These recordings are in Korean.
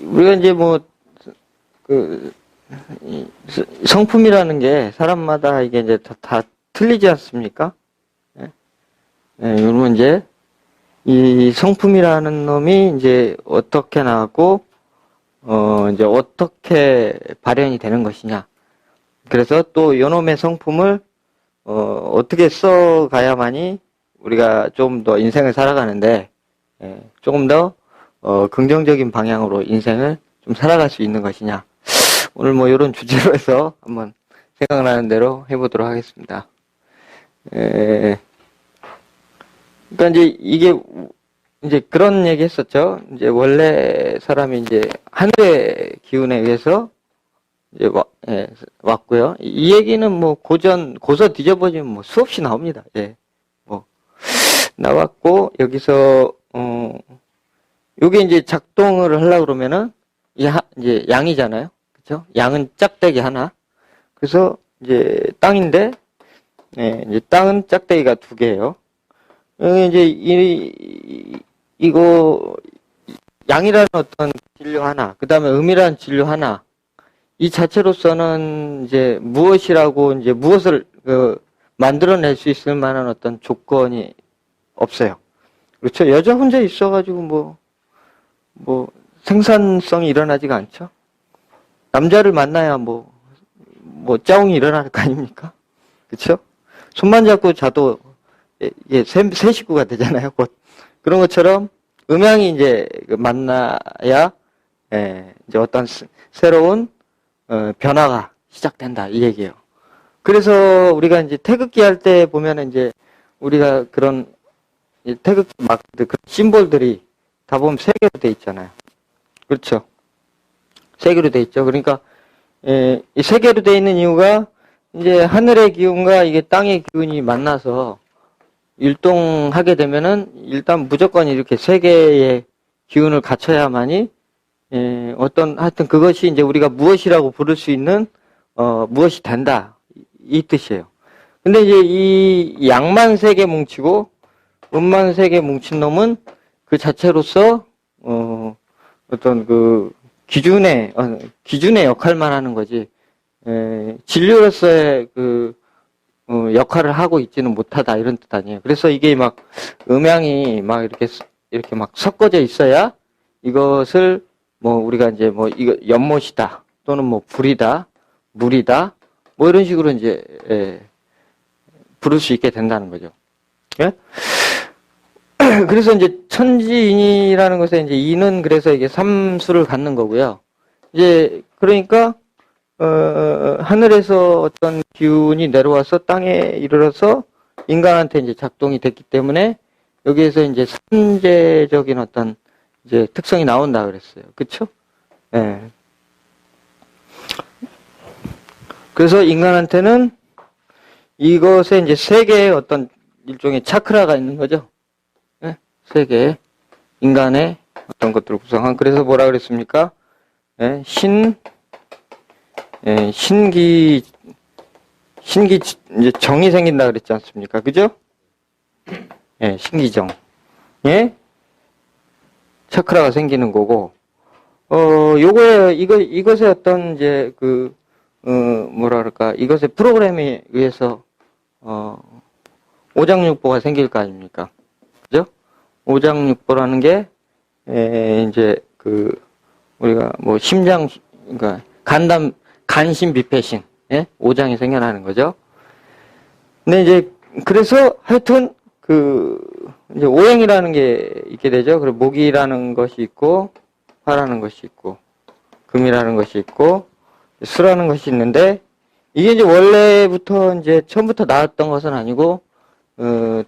우리가 이제 뭐, 성품이라는 게 사람마다 이게 이제 다 틀리지 않습니까? 예. 예, 그러면 이제, 이 성품이라는 놈이 이제 어떻게 나왔고, 이제 어떻게 발현이 되는 것이냐. 그래서 또 요놈의 성품을, 어떻게 써가야만이 우리가 좀 더 인생을 살아가는데, 예, 조금 더, 긍정적인 방향으로 인생을 좀 살아갈 수 있는 것이냐. 오늘 뭐 이런 주제로 해서 한번 생각나는 대로 해보도록 하겠습니다. 그러니까 이제 이게 이제 그런 얘기 했었죠. 이제 원래 사람이 이제 하늘의 기운에 의해서 이제 왔고요. 이 얘기는 뭐 고서 뒤져보면 뭐 수없이 나옵니다. 예. 뭐 나왔고 여기서 요게 이제 작동을 하려고 그러면은 이제 양이잖아요. 그렇죠? 양은 짝대기 하나. 그래서 이제 땅인데 이제 땅은 짝대기가 두 개예요. 이제 이거 양이라는 어떤 진료 하나, 그다음에 음이라는 진료 하나, 이 자체로서는 이제 무엇이라고 이제 무엇을 만들어낼 수 있을 만한 어떤 조건이 없어요. 그렇죠? 여자 혼자 있어가지고 뭐 생산성이 일어나지가 않죠. 남자를 만나야 뭐 짜웅이 일어날 거 아닙니까? 그렇죠? 손만 잡고 자도 이게 새 식구가 되잖아요. 곧 그런 것처럼 음양이 이제 만나야 이제 어떤 새로운 변화가 시작된다 이 얘기예요. 그래서 우리가 이제 태극기 할 때 보면은 이제 우리가 그런 태극기 마크들 그런 심볼들이 다 보면 세 개로 돼 있잖아요. 그렇죠? 세 개로 돼 있죠. 그러니까 이 세 개로 돼 있는 이유가 이제 하늘의 기운과 이게 땅의 기운이 만나서 율동하게 되면은 일단 무조건 이렇게 세 개의 기운을 갖춰야만이 하여튼 그것이 이제 우리가 무엇이라고 부를 수 있는 무엇이 된다 이 뜻이에요. 근데 이제 이 양만 세 개 뭉치고 음만 세 개 뭉친 놈은 그 자체로서 어떤 그 기준의 역할만 하는 거지 진료로서의 그 역할을 하고 있지는 못하다 이런 뜻 아니에요. 그래서 이게 막 음양이 막 이렇게 막 섞어져 있어야 이것을 뭐 우리가 이제 뭐 이거 연못이다 또는 뭐 불이다 물이다 뭐 이런 식으로 이제 부를 수 있게 된다는 거죠. 예? 그래서 이제 천지인이라는 것에 이제 인은 그래서 이게 삼수를 갖는 거고요. 이제 그러니까 하늘에서 어떤 기운이 내려와서 땅에 이르러서 인간한테 이제 작동이 됐기 때문에 여기에서 이제 삼재적인 어떤 이제 특성이 나온다 그랬어요. 그쵸? 예. 그래서 인간한테는 이것에 이제 세 개의 어떤 일종의 차크라가 있는 거죠. 예? 세 개의 인간의 어떤 것들을 구성한. 그래서 뭐라 그랬습니까? 예? 신기 이제 정이 생긴다 그랬지 않습니까? 그죠? 예, 신기정. 예? 차크라가 생기는 거고, 이것의 어떤 이제 뭐라 그럴까, 이것의 프로그램에 의해서, 오장육보가 생길 거 아닙니까? 그죠? 오장육보라는 게, 이제 우리가 뭐 그러니까 간신비패신, 예? 오장이 생겨나는 거죠. 근데 이제, 그래서 하여튼, 이제 오행이라는 게 있게 되죠. 그리고 목이라는 것이 있고, 화라는 것이 있고, 금이라는 것이 있고, 수라는 것이 있는데, 이게 이제 원래부터 이제 처음부터 나왔던 것은 아니고,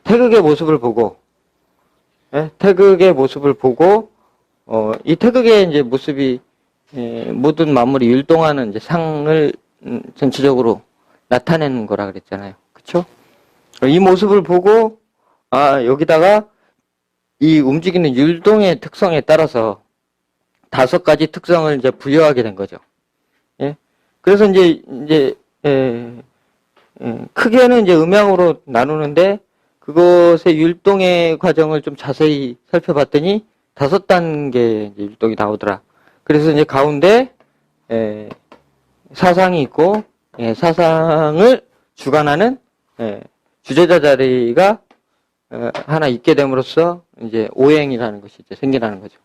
태극의 모습을 보고, 예? 태극의 모습을 보고, 이 태극의 이제 모습이, 모든 만물이 율동하는 이제 상을 전체적으로 나타내는 거라 그랬잖아요. 그쵸? 이 모습을 보고, 여기다가 이 움직이는 율동의 특성에 따라서 5가지 특성을 이제 부여하게 된 거죠. 예? 그래서 이제 크게는 이제 음양으로 나누는데 그것의 율동의 과정을 좀 자세히 살펴봤더니 5단계 이제 율동이 나오더라. 그래서 이제 가운데 사상이 있고 사상을 주관하는 주재자 자리가 하나 있게 됨으로써 이제 오행이라는 것이 이제 생기라는 거죠.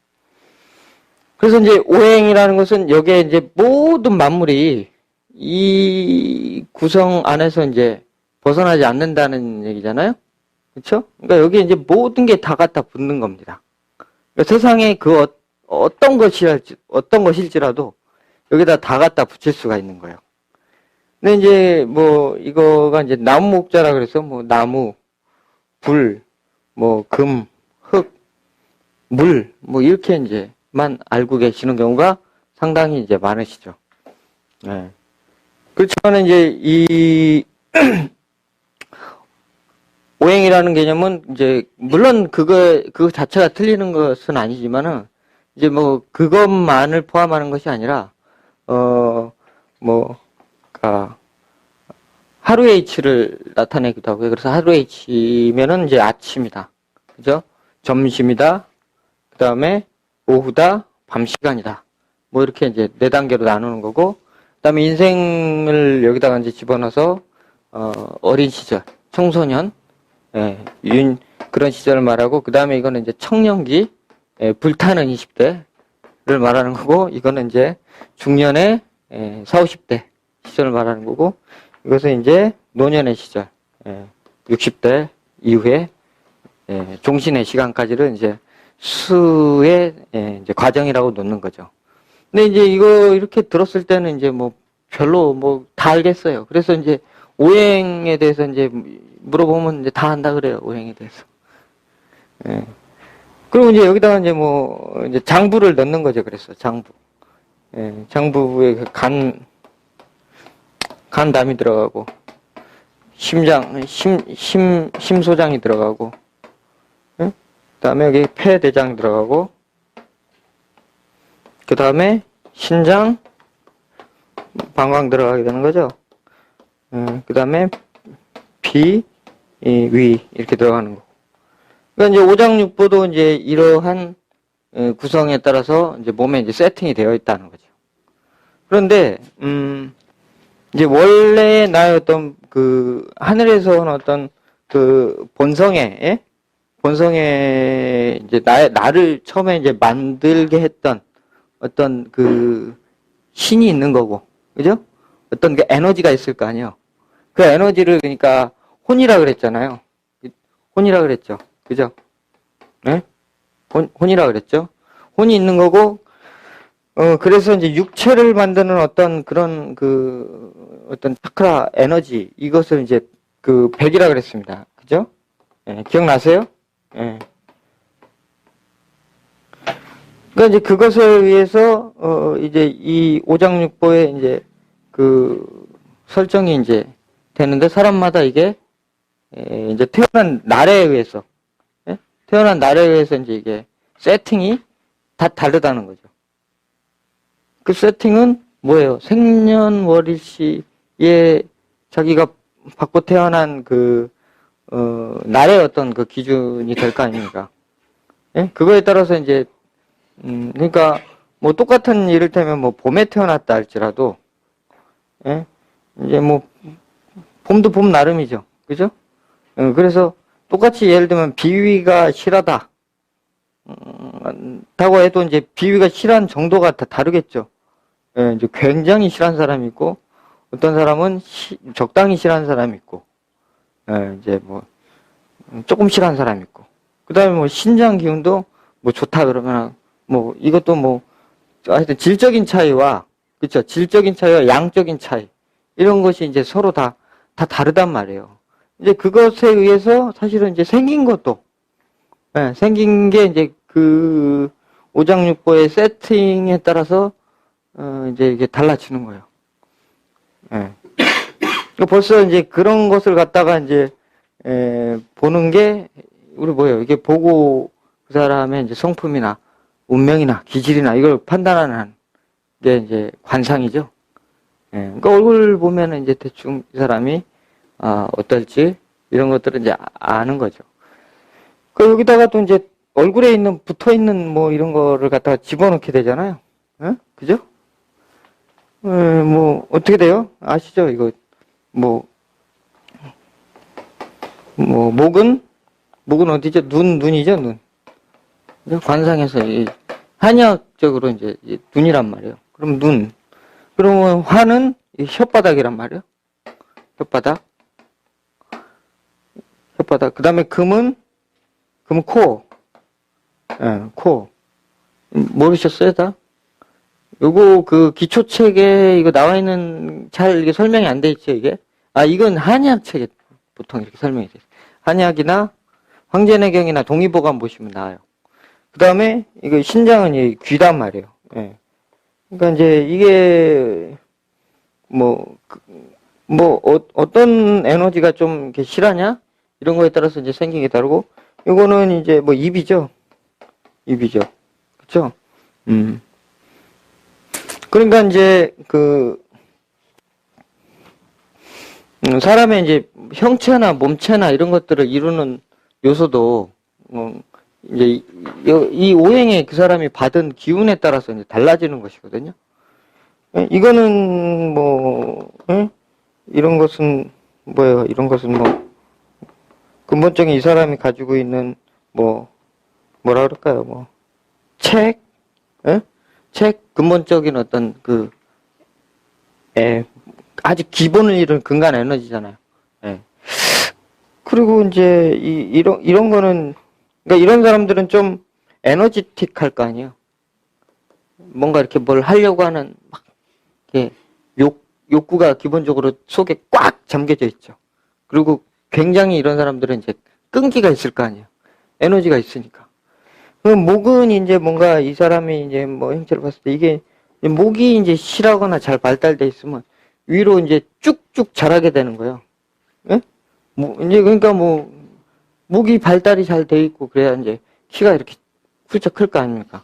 그래서 이제 오행이라는 것은 여기에 이제 모든 만물이 이 구성 안에서 이제 벗어나지 않는다는 얘기잖아요. 그렇죠? 그러니까 여기 이제 모든 게 다 갖다 붙는 겁니다. 그러니까 세상에 그 어떤 것일지라도 여기다 다 갖다 붙일 수가 있는 거예요. 근데 이제 뭐 이거가 이제 나무 목자라 그래서 뭐 나무, 불, 뭐 금, 흙, 물, 뭐 이렇게 이제만 알고 계시는 경우가 상당히 이제 많으시죠. 네. 그렇지만 이제 이 오행이라는 개념은 이제 물론 그거 자체가 틀리는 것은 아니지만은 이제 뭐 그것만을 포함하는 것이 아니라 하루의 이치를 나타내기도 하고요. 그래서 하루의 이치면은 이제 아침이다. 그죠? 점심이다. 그 다음에 오후다. 밤 시간이다. 뭐 이렇게 이제 4단계로 나누는 거고, 그 다음에 인생을 여기다가 이제 집어넣어서, 어린 시절, 청소년, 그런 시절을 말하고, 그 다음에 이거는 이제 청년기, 불타는 20대를 말하는 거고, 이거는 이제 중년의 40, 50대 시절을 말하는 거고, 이것은 이제 노년의 시절, 60대 이후에 종신의 시간까지를 이제 수의 이제 과정이라고 놓는 거죠. 근데 이제 이거 이렇게 들었을 때는 이제 뭐 별로 뭐 다 알겠어요. 그래서 이제 오행에 대해서 이제 물어보면 이제 다 안다 그래요. 오행에 대해서. 그리고 이제 여기다가 이제 뭐 이제 장부를 넣는 거죠. 그래서 장부. 장부에 간담이 들어가고, 심소장이 들어가고, 그 다음에 여기 폐대장 들어가고, 그 다음에 신장, 방광 들어가게 되는 거죠. 그 다음에 비, 위, 이렇게 들어가는 거고. 그러니까 이제 오장육부도 이제 이러한 구성에 따라서 이제 몸에 이제 세팅이 되어 있다는 거죠. 그런데, 이제 원래 나의 어떤 그 하늘에서 온 어떤 그 본성에 이제 나를 처음에 이제 만들게 했던 어떤 그 신이 있는 거고, 그죠? 어떤 그 에너지가 있을 거 아니에요. 그 에너지를 그러니까 혼이라 그랬잖아요. 혼이라 그랬죠. 그죠? 네? 혼이라 그랬죠. 혼이 있는 거고, 그래서 이제 육체를 만드는 어떤 그런 어떤 차크라 에너지, 이것을 이제 그 백이라 그랬습니다. 그죠? 기억나세요? 그러니까 이제 그것에 의해서, 이제 이 오장육부의 이제 그 설정이 이제 되는데 사람마다 이게, 이제 태어난 날에 의해서, 태어난 날에 의해서 이제 이게 세팅이 다 다르다는 거죠. 그 세팅은 뭐예요? 생년월일시에 자기가 받고 태어난 날의 어떤 그 기준이 될 거 아닙니까? 그거에 따라서 이제, 그러니까 뭐 똑같은 이를테면 뭐 봄에 태어났다 할지라도, 이제 뭐 봄도 봄 나름이죠. 그죠? 그래서 똑같이 예를 들면 비위가 실하다. 다고 해도 이제 비위가 실한 정도가 다 다르겠죠. 이제 굉장히 실한 사람이 있고, 어떤 사람은 적당히 실한 사람이 있고, 이제 뭐, 조금 실한 사람이 있고, 그 다음에 뭐, 신장 기운도 뭐 좋다 그러면, 뭐, 이것도 뭐, 하여튼 질적인 차이와, 그쵸? 질적인 차이와 양적인 차이, 이런 것이 이제 서로 다 다르단 말이에요. 이제 그것에 의해서 사실은 이제 생긴 것도, 생긴 게 이제 그 오장육부의 세팅에 따라서 이제 이게 달라지는 거예요. 벌써 이제 그런 것을 갖다가 이제 보는 게 우리 뭐예요? 이게 보고 그 사람의 이제 성품이나 운명이나 기질이나 이걸 판단하는 게 이제 관상이죠. 그러니까 얼굴 보면은 이제 대충 이 사람이 어떨지 이런 것들은 이제 아는 거죠. 그 여기다가 또 이제 얼굴에 붙어 있는 뭐 이런 거를 갖다가 집어넣게 되잖아요. 그죠? 뭐, 어떻게 돼요? 아시죠? 이거, 뭐, 목은 어디죠? 눈이죠, 눈. 관상에서, 한의학적으로 이제, 눈이란 말이에요. 그럼 눈. 그러면 화는 혓바닥이란 말이에요. 혓바닥. 그 다음에 금은 코. 코. 모르셨어요, 다? 요거 그 기초책에 이거 나와 있는 잘 이게 설명이 안 돼 있죠, 이게? 이건 한의학 책에 보통 이렇게 설명이 돼 있어요. 한의학이나 황제내경이나 동의보감 보시면 나와요. 그 다음에 이거 신장은 이 귀란 말이에요. 예. 그러니까 이제 이게 어떤 에너지가 좀 이렇게 실하냐? 이런 거에 따라서 이제 생긴 게 다르고, 요거는 이제 뭐 입이죠. 그쵸? 그러니까 이제 사람의 이제 형체나 몸체나 이런 것들을 이루는 요소도 이제 이 오행에 그 사람이 받은 기운에 따라서 이제 달라지는 것이거든요. 이거는 이런 것은 뭐예요? 이런 것은 근본적인 이 사람이 가지고 있는 뭐라 그럴까요? 책, 근본적인 어떤 아주 기본을 이룬 근간 에너지잖아요. 예. 그리고 이제 이런 거는, 그러니까 이런 사람들은 좀 에너지틱 할 거 아니에요. 뭔가 이렇게 뭘 하려고 하는 막 이렇게 욕구가 기본적으로 속에 꽉 잠겨져 있죠. 그리고 굉장히 이런 사람들은 이제 끈기가 있을 거 아니에요. 에너지가 있으니까. 그럼 목은 이제 뭔가 이 사람이 이제 형체를 봤을 때 이게 목이 이제 실하거나 잘 발달돼 있으면 위로 이제 쭉쭉 자라게 되는 거예요. 예? 이제 그러니까 목이 발달이 잘 돼 있고 그래야 이제 키가 이렇게 훌쩍 클 거 아닙니까?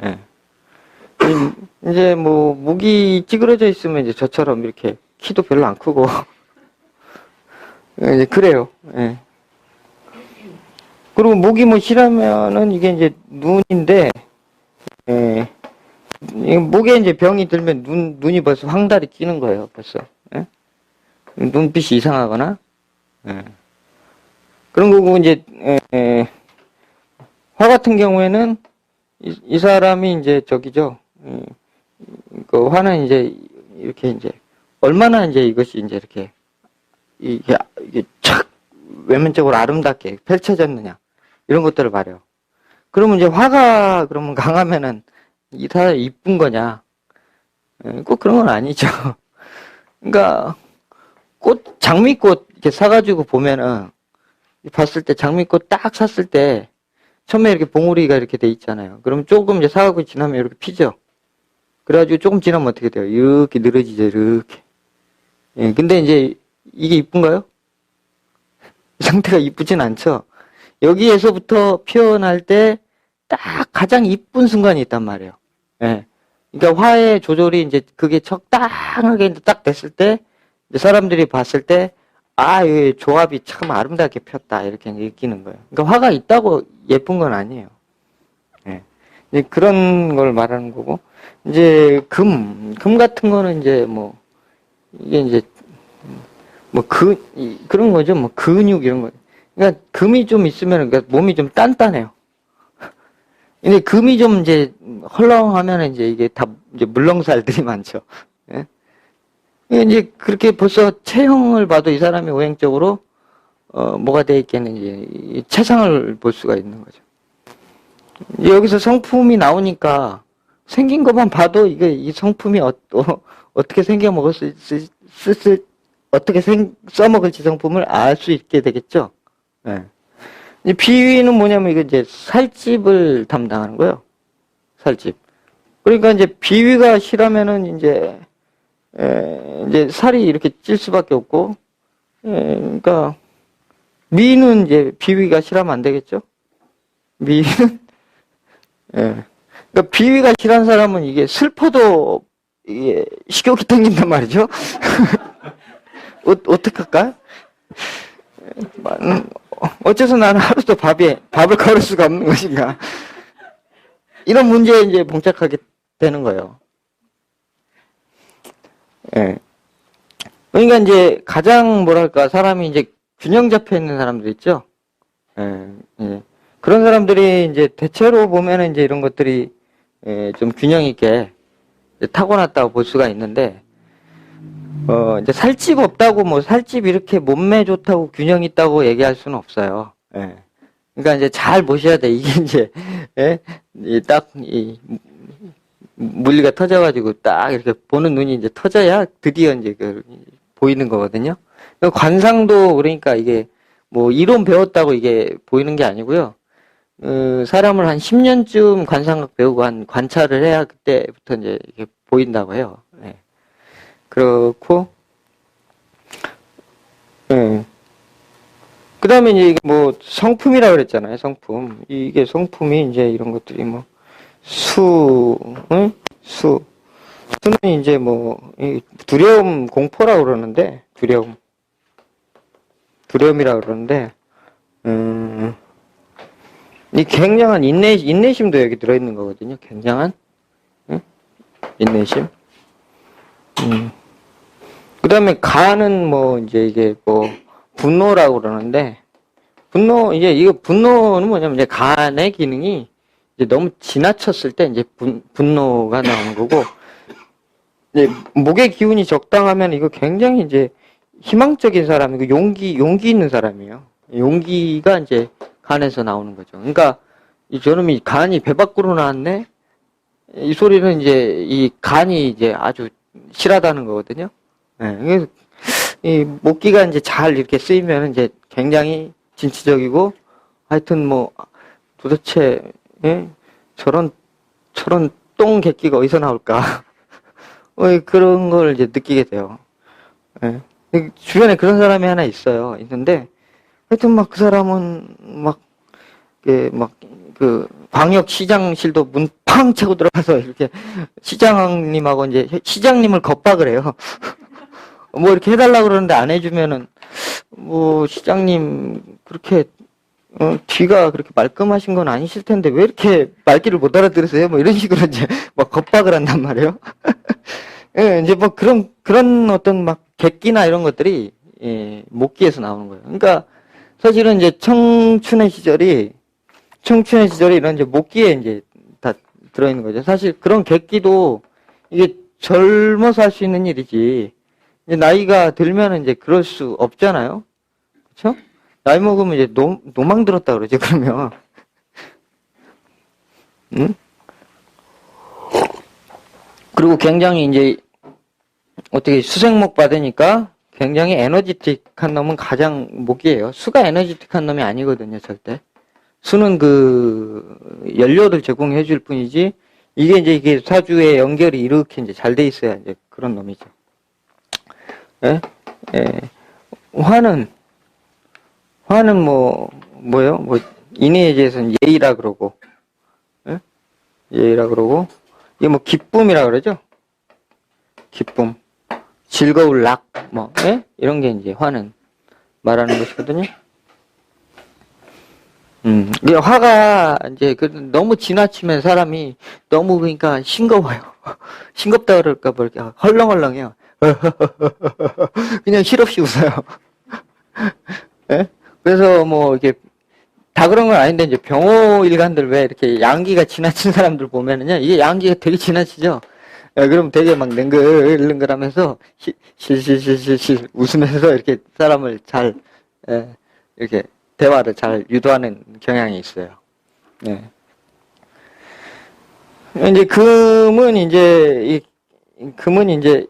예. 이제 목이 찌그러져 있으면 이제 저처럼 이렇게 키도 별로 안 크고 이제 그래요. 예. 그리고 목이 실하면은 이게 이제 눈인데, 목에 이제 병이 들면 눈이 벌써 황달이 끼는 거예요, 벌써. 예? 눈빛이 이상하거나, 그런 거고, 이제, 화 같은 경우에는 이 사람이 이제 저기죠, 그 화는 이제 이렇게 이제, 얼마나 이제 이것이 이제 이게 착 외면적으로 아름답게 펼쳐졌느냐. 이런 것들을 말해요. 그러면 이제 화가 그러면 강하면은 이 사람이 이쁜 거냐? 꼭 그런 건 아니죠. 그러니까 장미꽃 이렇게 사가지고 보면은 봤을 때 장미꽃 딱 샀을 때 처음에 이렇게 봉우리가 이렇게 돼 있잖아요. 그럼 조금 이제 사가고 지나면 이렇게 피죠. 그래가지고 조금 지나면 어떻게 돼요? 이렇게 늘어지죠, 이렇게. 예, 근데 이제 이게 이쁜가요? 이 상태가 이쁘진 않죠. 여기에서부터 피어날 때 딱 가장 이쁜 순간이 있단 말이에요. 예. 그러니까 화의 조절이 이제 그게 적당하게 딱 됐을 때 사람들이 봤을 때 이 조합이 참 아름답게 폈다 이렇게 느끼는 거예요. 그러니까 화가 있다고 예쁜 건 아니에요. 예. 이제 그런 걸 말하는 거고 이제 금 같은 거는 이제 이게 이제 그런 거죠. 근육 이런 거. 그러니까 금이 좀 있으면 그러니까 몸이 좀 단단해요. 근데 금이 좀 이제 헐렁하면 이제 이게 다 이제 물렁살들이 많죠. 예? 이제 그렇게 벌써 체형을 봐도 이 사람이 오행적으로 뭐가 돼 있겠는지 체상을 볼 수가 있는 거죠. 여기서 성품이 나오니까 생긴 것만 봐도 이 성품이 어떻게 생겨 어떻게 써먹을지 성품을 알 수 있게 되겠죠. 예. 비위는 뭐냐면 이게 이제 살집을 담당하는 거예요. 살집. 그러니까 이제 비위가 실하면은 이제 살이 이렇게 찔 수밖에 없고, 그러니까 미는 이제 비위가 실하면 안 되겠죠. 미는 그러니까 비위가 실한 사람은 이게 슬퍼도 이게 식욕이 땡긴단 말이죠. 어떡할까? 어째서 나는 하루도 밥을 걸을 수가 없는 것인가? 이런 문제에 이제 봉착하게 되는 거예요. 예. 그러니까 이제 가장 뭐랄까 사람이 이제 균형 잡혀 있는 사람들 있죠. 예, 예. 그런 사람들이 이제 대체로 보면은 이제 이런 것들이 좀 균형 있게 타고났다고 볼 수가 있는데, 이제 살집 없다고 뭐 살집 이렇게 몸매 좋다고 균형 있다고 얘기할 수는 없어요. 예. 그러니까 이제 잘 보셔야 돼. 이게 이제 예? 물리가 터져가지고 딱 이렇게 보는 눈이 이제 터져야 드디어 이제 보이는 거거든요. 관상도 그러니까 이게 뭐 이론 배웠다고 이게 보이는 게 아니고요. 사람을 한 10년쯤 관상학 배우고 한 관찰을 해야 그때부터 이제 이게 보인다고 해요. 예. 그렇고, 예. 그 다음에 이제 뭐 성품이라고 그랬잖아요. 성품. 이게 성품이 이제 이런 것들이 뭐 응? 수는 이제 뭐 두려움, 공포라고 그러는데 두려움이라고 그러는데 이 굉장한 인내심도 여기 들어있는 거거든요. 굉장한 응? 인내심. 그 다음에 가는 뭐 이제 이게 뭐 분노라고 그러는데 이거 분노는 뭐냐면 이제 간의 기능이 이제 너무 지나쳤을 때 이제 분노가 나오는 거고, 이제 목의 기운이 적당하면 이거 굉장히 이제 희망적인 사람이고 용기 있는 사람이에요. 용기가 이제 간에서 나오는 거죠. 그러니까 이 저놈이 간이 배 밖으로 나왔네. 이 소리는 이제 이 간이 이제 아주 실하다는 거거든요. 네, 이 목기가 이제 잘 이렇게 쓰이면 이제 굉장히 진취적이고, 하여튼 뭐 도대체 예? 저런 똥개끼가 어디서 나올까? 그런 걸 이제 느끼게 돼요. 예. 주변에 그런 사람이 하나 있어요. 있는데 하여튼 막 그 사람은 그 광역시장실도 문 팡 차고 들어가서 이렇게 시장님하고 이제 시장님을 겁박을 해요. 뭐 이렇게 해달라고 그러는데 안 해주면은 뭐 시장님 그렇게 뒤가 그렇게 말끔하신 건 아니실 텐데 왜 이렇게 말귀를 못 알아들으세요? 뭐 이런 식으로 이제 막 겁박을 한단 말이에요. 예, 이제 뭐 그런 어떤 막 객기나 이런 것들이 목기에서 나오는 거예요. 그러니까 사실은 이제 청춘의 시절이 이런 이제 목기에 이제 다 들어있는 거죠. 사실 그런 객기도 이게 젊어서 할 수 있는 일이지. 이제 나이가 들면은 이제 그럴 수 없잖아요. 그렇죠? 나이 먹으면 이제 노망 들었다 그러죠. 그러면 응? 그리고 굉장히 이제 어떻게 수생목 받으니까 굉장히 에너지틱한 놈은 가장 목이에요. 수가 에너지틱한 놈이 아니거든요, 절대. 수는 그 연료를 제공해 줄 뿐이지, 이게 사주의 연결이 이렇게 이제 잘 돼 있어야 이제 그런 놈이죠. 예? 예. 화는 뭐요? 뭐, 인의에 대해서는 예의라 그러고, 예? 예의라 그러고, 이게 뭐 기쁨이라 그러죠? 기쁨. 즐거울 락, 뭐, 예? 이런 게 이제 화는 말하는 것이거든요. 이게 화가 이제 너무 지나치면 사람이 너무 그러니까 싱거워요. 싱겁다 그럴까 뭐 이렇게 헐렁헐렁해요. 그냥 실없이 웃어요. 예? 그래서 뭐 이게 다 그런 건 아닌데 이제 병호 일간들 왜 이렇게 양기가 지나친 사람들 보면은요, 이게 양기가 되게 지나치죠. 예, 그럼 되게 막 능글능글하면서 실실실실 웃으면서 이렇게 사람을 잘 이렇게 대화를 잘 유도하는 경향이 있어요. 네. 이제 금은 이제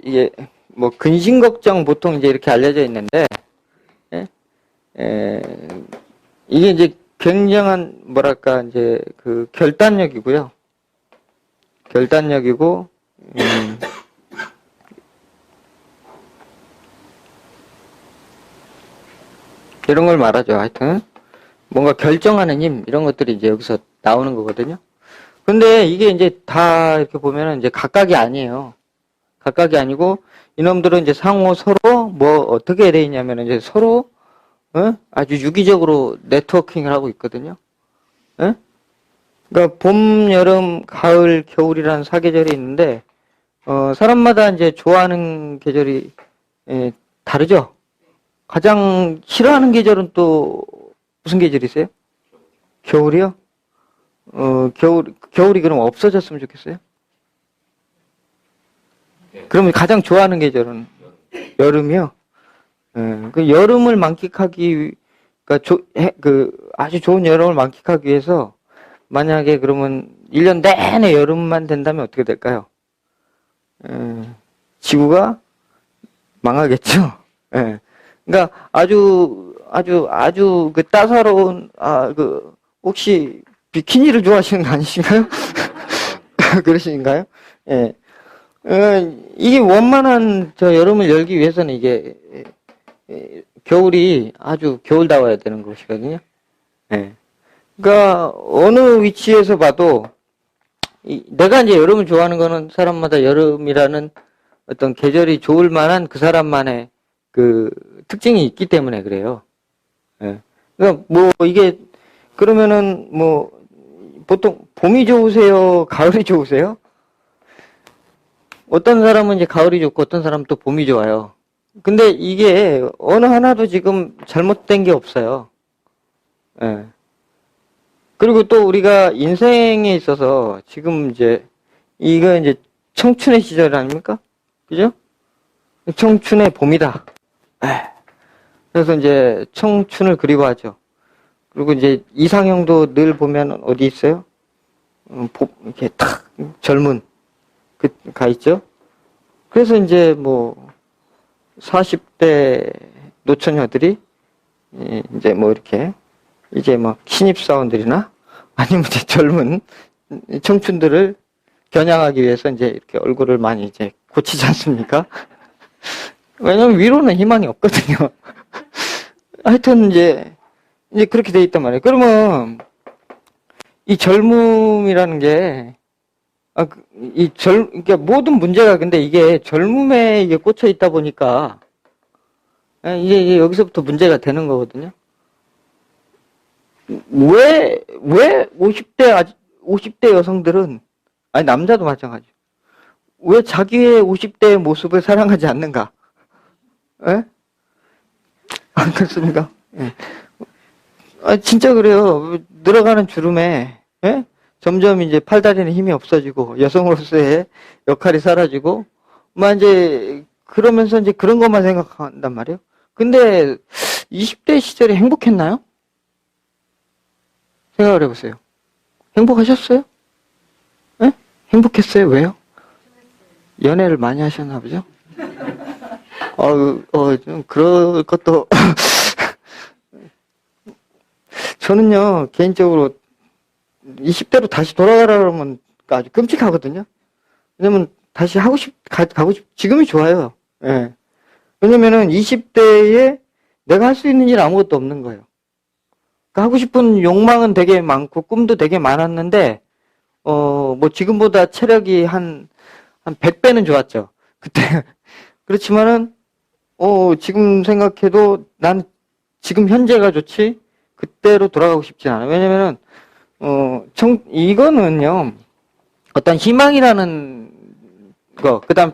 이게 뭐 근심 걱정 보통 이제 이렇게 알려져 있는데, 이게 이제 굉장한 뭐랄까 이제 그 결단력이고요. 결단력이고 이런 걸 말하죠. 하여튼 뭔가 결정하는 힘 이런 것들이 이제 여기서 나오는 거거든요. 근데 이게 이제 다 이렇게 보면은 이제 각각이 아니에요. 각각이 아니고 이놈들은 이제 상호 서로 뭐 어떻게 돼 있냐면은 이제 서로 아주 유기적으로 네트워킹을 하고 있거든요. 그러니까 봄, 여름, 가을, 겨울이라는 사계절이 있는데, 사람마다 이제 좋아하는 계절이, 다르죠? 가장 싫어하는 계절은 또 무슨 계절이세요? 겨울이요? 겨울이 그럼 없어졌으면 좋겠어요? 그러면 가장 좋아하는 계절은 여름이요? 그 여름을 만끽하기, 아주 좋은 여름을 만끽하기 위해서 만약에 그러면 1년 내내 여름만 된다면 어떻게 될까요? 지구가 망하겠죠? 예. 그러니까 아주 그 따사로운, 혹시 비키니를 좋아하시는 거 아니신가요? 그러신가요? 예. 이게 원만한 저 여름을 열기 위해서는 이게 겨울이 아주 겨울다워야 되는 것이거든요. 예. 그러니까 어느 위치에서 봐도 내가 이제 여름을 좋아하는 거는 사람마다 여름이라는 어떤 계절이 좋을 만한 그 사람만의 그 특징이 있기 때문에 그래요. 예. 그러니까 뭐 이게 그러면은 뭐 보통 봄이 좋으세요? 가을이 좋으세요? 어떤 사람은 이제 가을이 좋고 어떤 사람은 또 봄이 좋아요. 근데 이게 어느 하나도 지금 잘못된 게 없어요. 예. 그리고 또 우리가 인생에 있어서 지금 이거 이제 청춘의 시절 아닙니까? 그죠? 청춘의 봄이다. 그래서 이제 청춘을 그리워하죠. 그리고 이제 이상형도 늘 보면 어디 있어요? 이렇게 탁 젊은 가 있죠. 그래서 이제 뭐 40대 노처녀들이 이제 뭐 이렇게 이제 막 신입사원들이나 아니면 이제 젊은 청춘들을 겨냥하기 위해서 이제 이렇게 얼굴을 많이 이제 고치지 않습니까? 왜냐면 위로는 희망이 없거든요. 하여튼 이제 그렇게 돼 있단 말이에요. 그러면 이 젊음이라는 게 그러니까 모든 문제가 근데 이게 젊음에 이게 꽂혀 있다 보니까 이게 여기서부터 문제가 되는 거거든요. 왜 50대 여성들은, 아니, 남자도 마찬가지. 왜 자기의 50대의 모습을 사랑하지 않는가? 예? 안 그렇습니까? 예. 진짜 그래요. 늘어가는 주름에, 예? 점점 이제 팔다리는 힘이 없어지고, 여성으로서의 역할이 사라지고, 이제, 그러면서 이제 그런 것만 생각한단 말이에요. 근데 20대 시절에 행복했나요? 생각을 해보세요. 행복하셨어요? 네? 행복했어요? 왜요? 연애를 많이 하셨나 보죠? 좀 그럴 것도. 저는요, 개인적으로 20대로 다시 돌아가라 그러면 아주 끔찍하거든요? 왜냐면 다시 가고 지금이 좋아요. 예. 왜냐면은 20대에 내가 할 수 있는 일 아무것도 없는 거예요. 하고 싶은 욕망은 되게 많고 꿈도 되게 많았는데 뭐 지금보다 체력이 한 100배는 좋았죠. 그때. 그렇지만은 지금 생각해도 난 지금 현재가 좋지 그때로 돌아가고 싶지 않아요. 왜냐면은 이거는요. 어떤 희망이라는 거, 그다음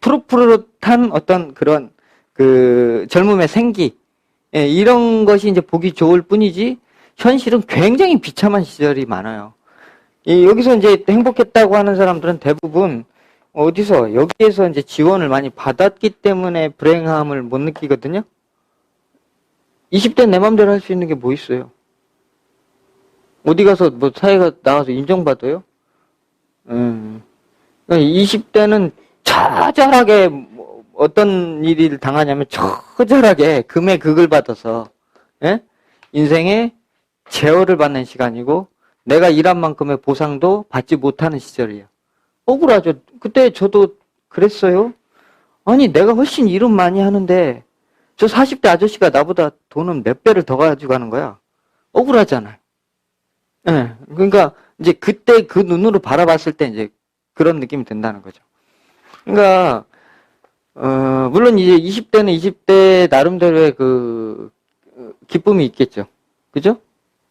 푸릇푸릇한 어떤 그런 그 젊음의 생기, 이런 것이 이제 보기 좋을 뿐이지 현실은 굉장히 비참한 시절이 많아요. 여기서 이제 행복했다고 하는 사람들은 대부분 어디서 여기에서 이제 지원을 많이 받았기 때문에 불행함을 못 느끼거든요. 20대 내 맘대로 할 수 있는 게 뭐 있어요? 어디 가서 뭐 사회가 나가서 인정받아요? 20대는 처절하게 어떤 일을 당하냐면 처절하게 금의 극을 받아서 인생의 제어를 받는 시간이고 내가 일한 만큼의 보상도 받지 못하는 시절이에요. 억울하죠. 그때 저도 그랬어요. 아니 내가 훨씬 일은 많이 하는데 저 40대 아저씨가 나보다 돈은 몇 배를 더 가지고 가는 거야. 억울하잖아요. 예. 그러니까 이제 그때 그 눈으로 바라봤을 때 이제 그런 느낌이 든다는 거죠. 그러니까 물론 이제 20대는 20대 나름대로의 그 기쁨이 있겠죠. 그죠?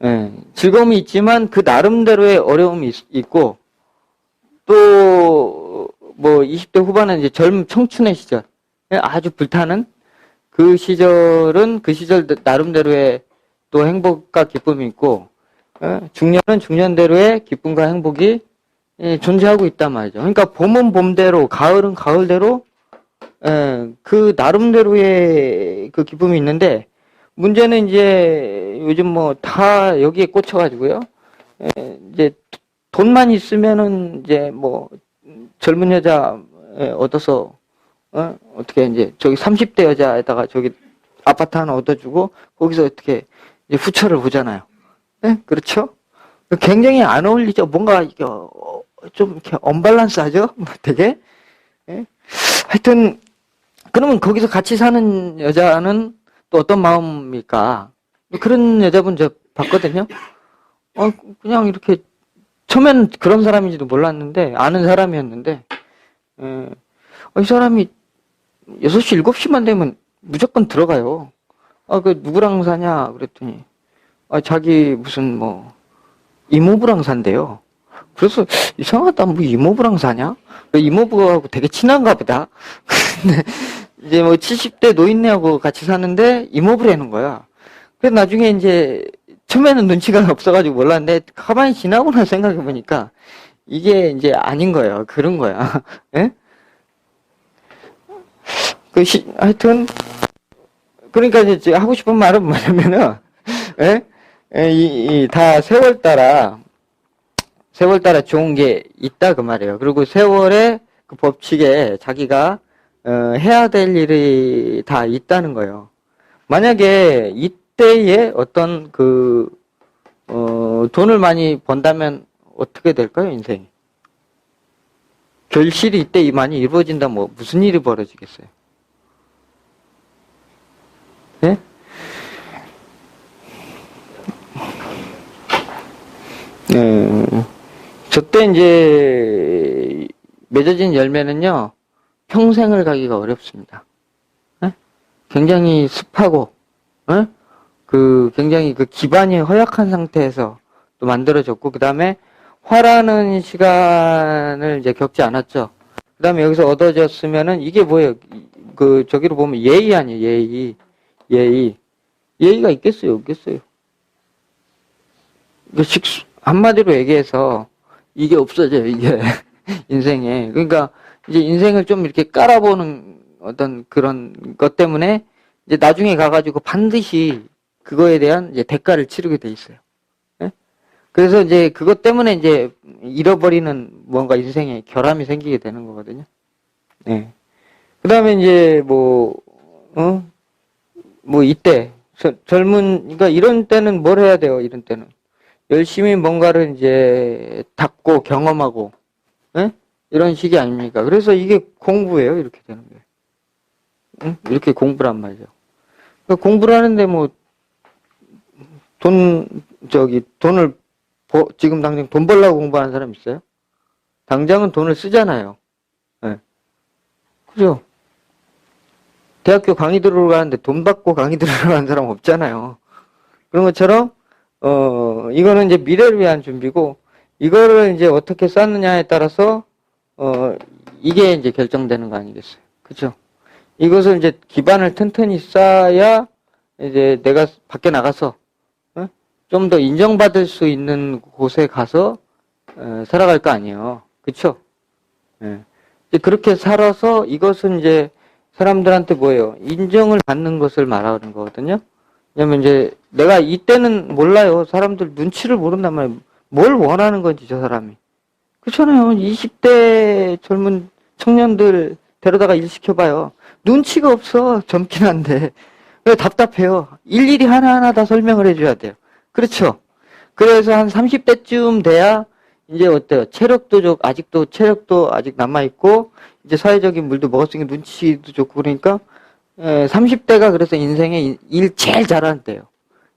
예, 즐거움이 있지만 그 나름대로의 어려움이 있고, 또, 뭐, 20대 후반은 이제 젊은 청춘의 시절, 예, 아주 불타는 그 시절은 그 시절 나름대로의 또 행복과 기쁨이 있고, 예, 중년은 중년대로의 기쁨과 행복이 예, 존재하고 있단 말이죠. 그러니까 봄은 봄대로, 가을은 가을대로, 예, 그 나름대로의 그 기쁨이 있는데, 문제는 이제 요즘 뭐 다 여기에 꽂혀가지고요. 예, 이제 돈만 있으면은 이제 뭐 젊은 여자 얻어서 어떻게 이제 저기 30대 여자에다가 저기 아파트 하나 얻어주고 거기서 어떻게 이제 후처를 보잖아요. 예? 그렇죠? 굉장히 안 어울리죠. 뭔가 이게 좀 이렇게 언밸런스하죠. 되게. 예? 하여튼 그러면 거기서 같이 사는 여자는 또 어떤 마음일까? 그런 여자분 저 봤거든요. 그냥 이렇게 처음에는 그런 사람인지도 몰랐는데 아는 사람이었는데 이 사람이 6시, 7시만 되면 무조건 들어가요. 그 누구랑 사냐 그랬더니 자기 무슨 뭐 이모부랑 산대요. 그래서 이상하다. 뭐 이모부랑 사냐? 이모부하고 되게 친한가 보다. 근데 이제 뭐 70대 노인네하고 같이 사는데 이모부라는 거야. 그래서 나중에 이제 처음에는 눈치가 없어가지고 몰랐는데 가만히 지나고 나서 생각해보니까 이게 이제 아닌 거예요. 그런 거야. 예? 하여튼 그러니까 이제 하고 싶은 말은 뭐냐면은 예? 다 세월 따라 좋은 게 있다 그 말이에요. 그리고 세월의 그 법칙에 자기가 해야 될 일이 다 있다는 거예요. 만약에 이때에 어떤 돈을 많이 번다면 어떻게 될까요, 인생이? 결실이 이때 많이 이루어진다면 뭐 무슨 일이 벌어지겠어요? 예? 저때 이제 맺어진 열매는요, 평생을 가기가 어렵습니다. 예? 굉장히 습하고, 예? 굉장히 그 기반이 허약한 상태에서 또 만들어졌고, 그 다음에 화라는 시간을 이제 겪지 않았죠. 그 다음에 여기서 얻어졌으면은 이게 뭐예요? 저기로 보면 예의 아니에요, 예의. 예의. 예의가 있겠어요, 없겠어요? 한마디로 얘기해서 이게 없어져요, 이게. 인생에. 그러니까 이제 인생을 좀 이렇게 깔아보는 어떤 그런 것 때문에 이제 나중에 가가지고 반드시 그거에 대한 이제 대가를 치르게 돼 있어요. 예? 그래서 이제 그것 때문에 이제 잃어버리는 뭔가 인생에 결함이 생기게 되는 거거든요. 예. 그 다음에 이제 이때, 그러니까 이런 때는 뭘 해야 돼요, 이런 때는. 열심히 뭔가를 이제 닦고 경험하고, 예? 이런 식이 아닙니까? 그래서 이게 공부예요, 이렇게 되는 거예요. 응? 이렇게 공부란 말이죠. 그러니까 공부를 하는데 돈을, 지금 당장 돈 벌려고 공부하는 사람 있어요? 당장은 돈을 쓰잖아요. 예. 그죠? 대학교 강의 들으러 가는데 돈 받고 강의 들으러 가는 사람 없잖아요. 그런 것처럼, 이거는 이제 미래를 위한 준비고, 이거를 이제 어떻게 쌓느냐에 따라서, 이게 이제 결정되는 거 아니겠어요. 그죠? 이것을 이제 기반을 튼튼히 쌓아야, 이제 내가 밖에 나가서, 좀 더 인정받을 수 있는 곳에 가서, 살아갈 거 아니에요. 그쵸? 예. 이제 그렇게 살아서 이것은 이제 사람들한테 뭐예요? 인정을 받는 것을 말하는 거거든요. 왜냐면 이제 내가 이때는 몰라요. 사람들 눈치를 모른단 말이에요. 뭘 원하는 건지 저 사람이. 그렇잖아요. 20대 젊은 청년들 데려다가 일 시켜봐요. 눈치가 없어. 젊긴 한데. 답답해요. 일일이 하나하나 다 설명을 해줘야 돼요. 그렇죠? 그래서 한 30대쯤 돼야 이제 어때요? 아직도 체력도 아직 남아있고, 이제 사회적인 물도 먹었으니까 눈치도 좋고 그러니까, 30대가 그래서 인생에 일 제일 잘하는 때예요.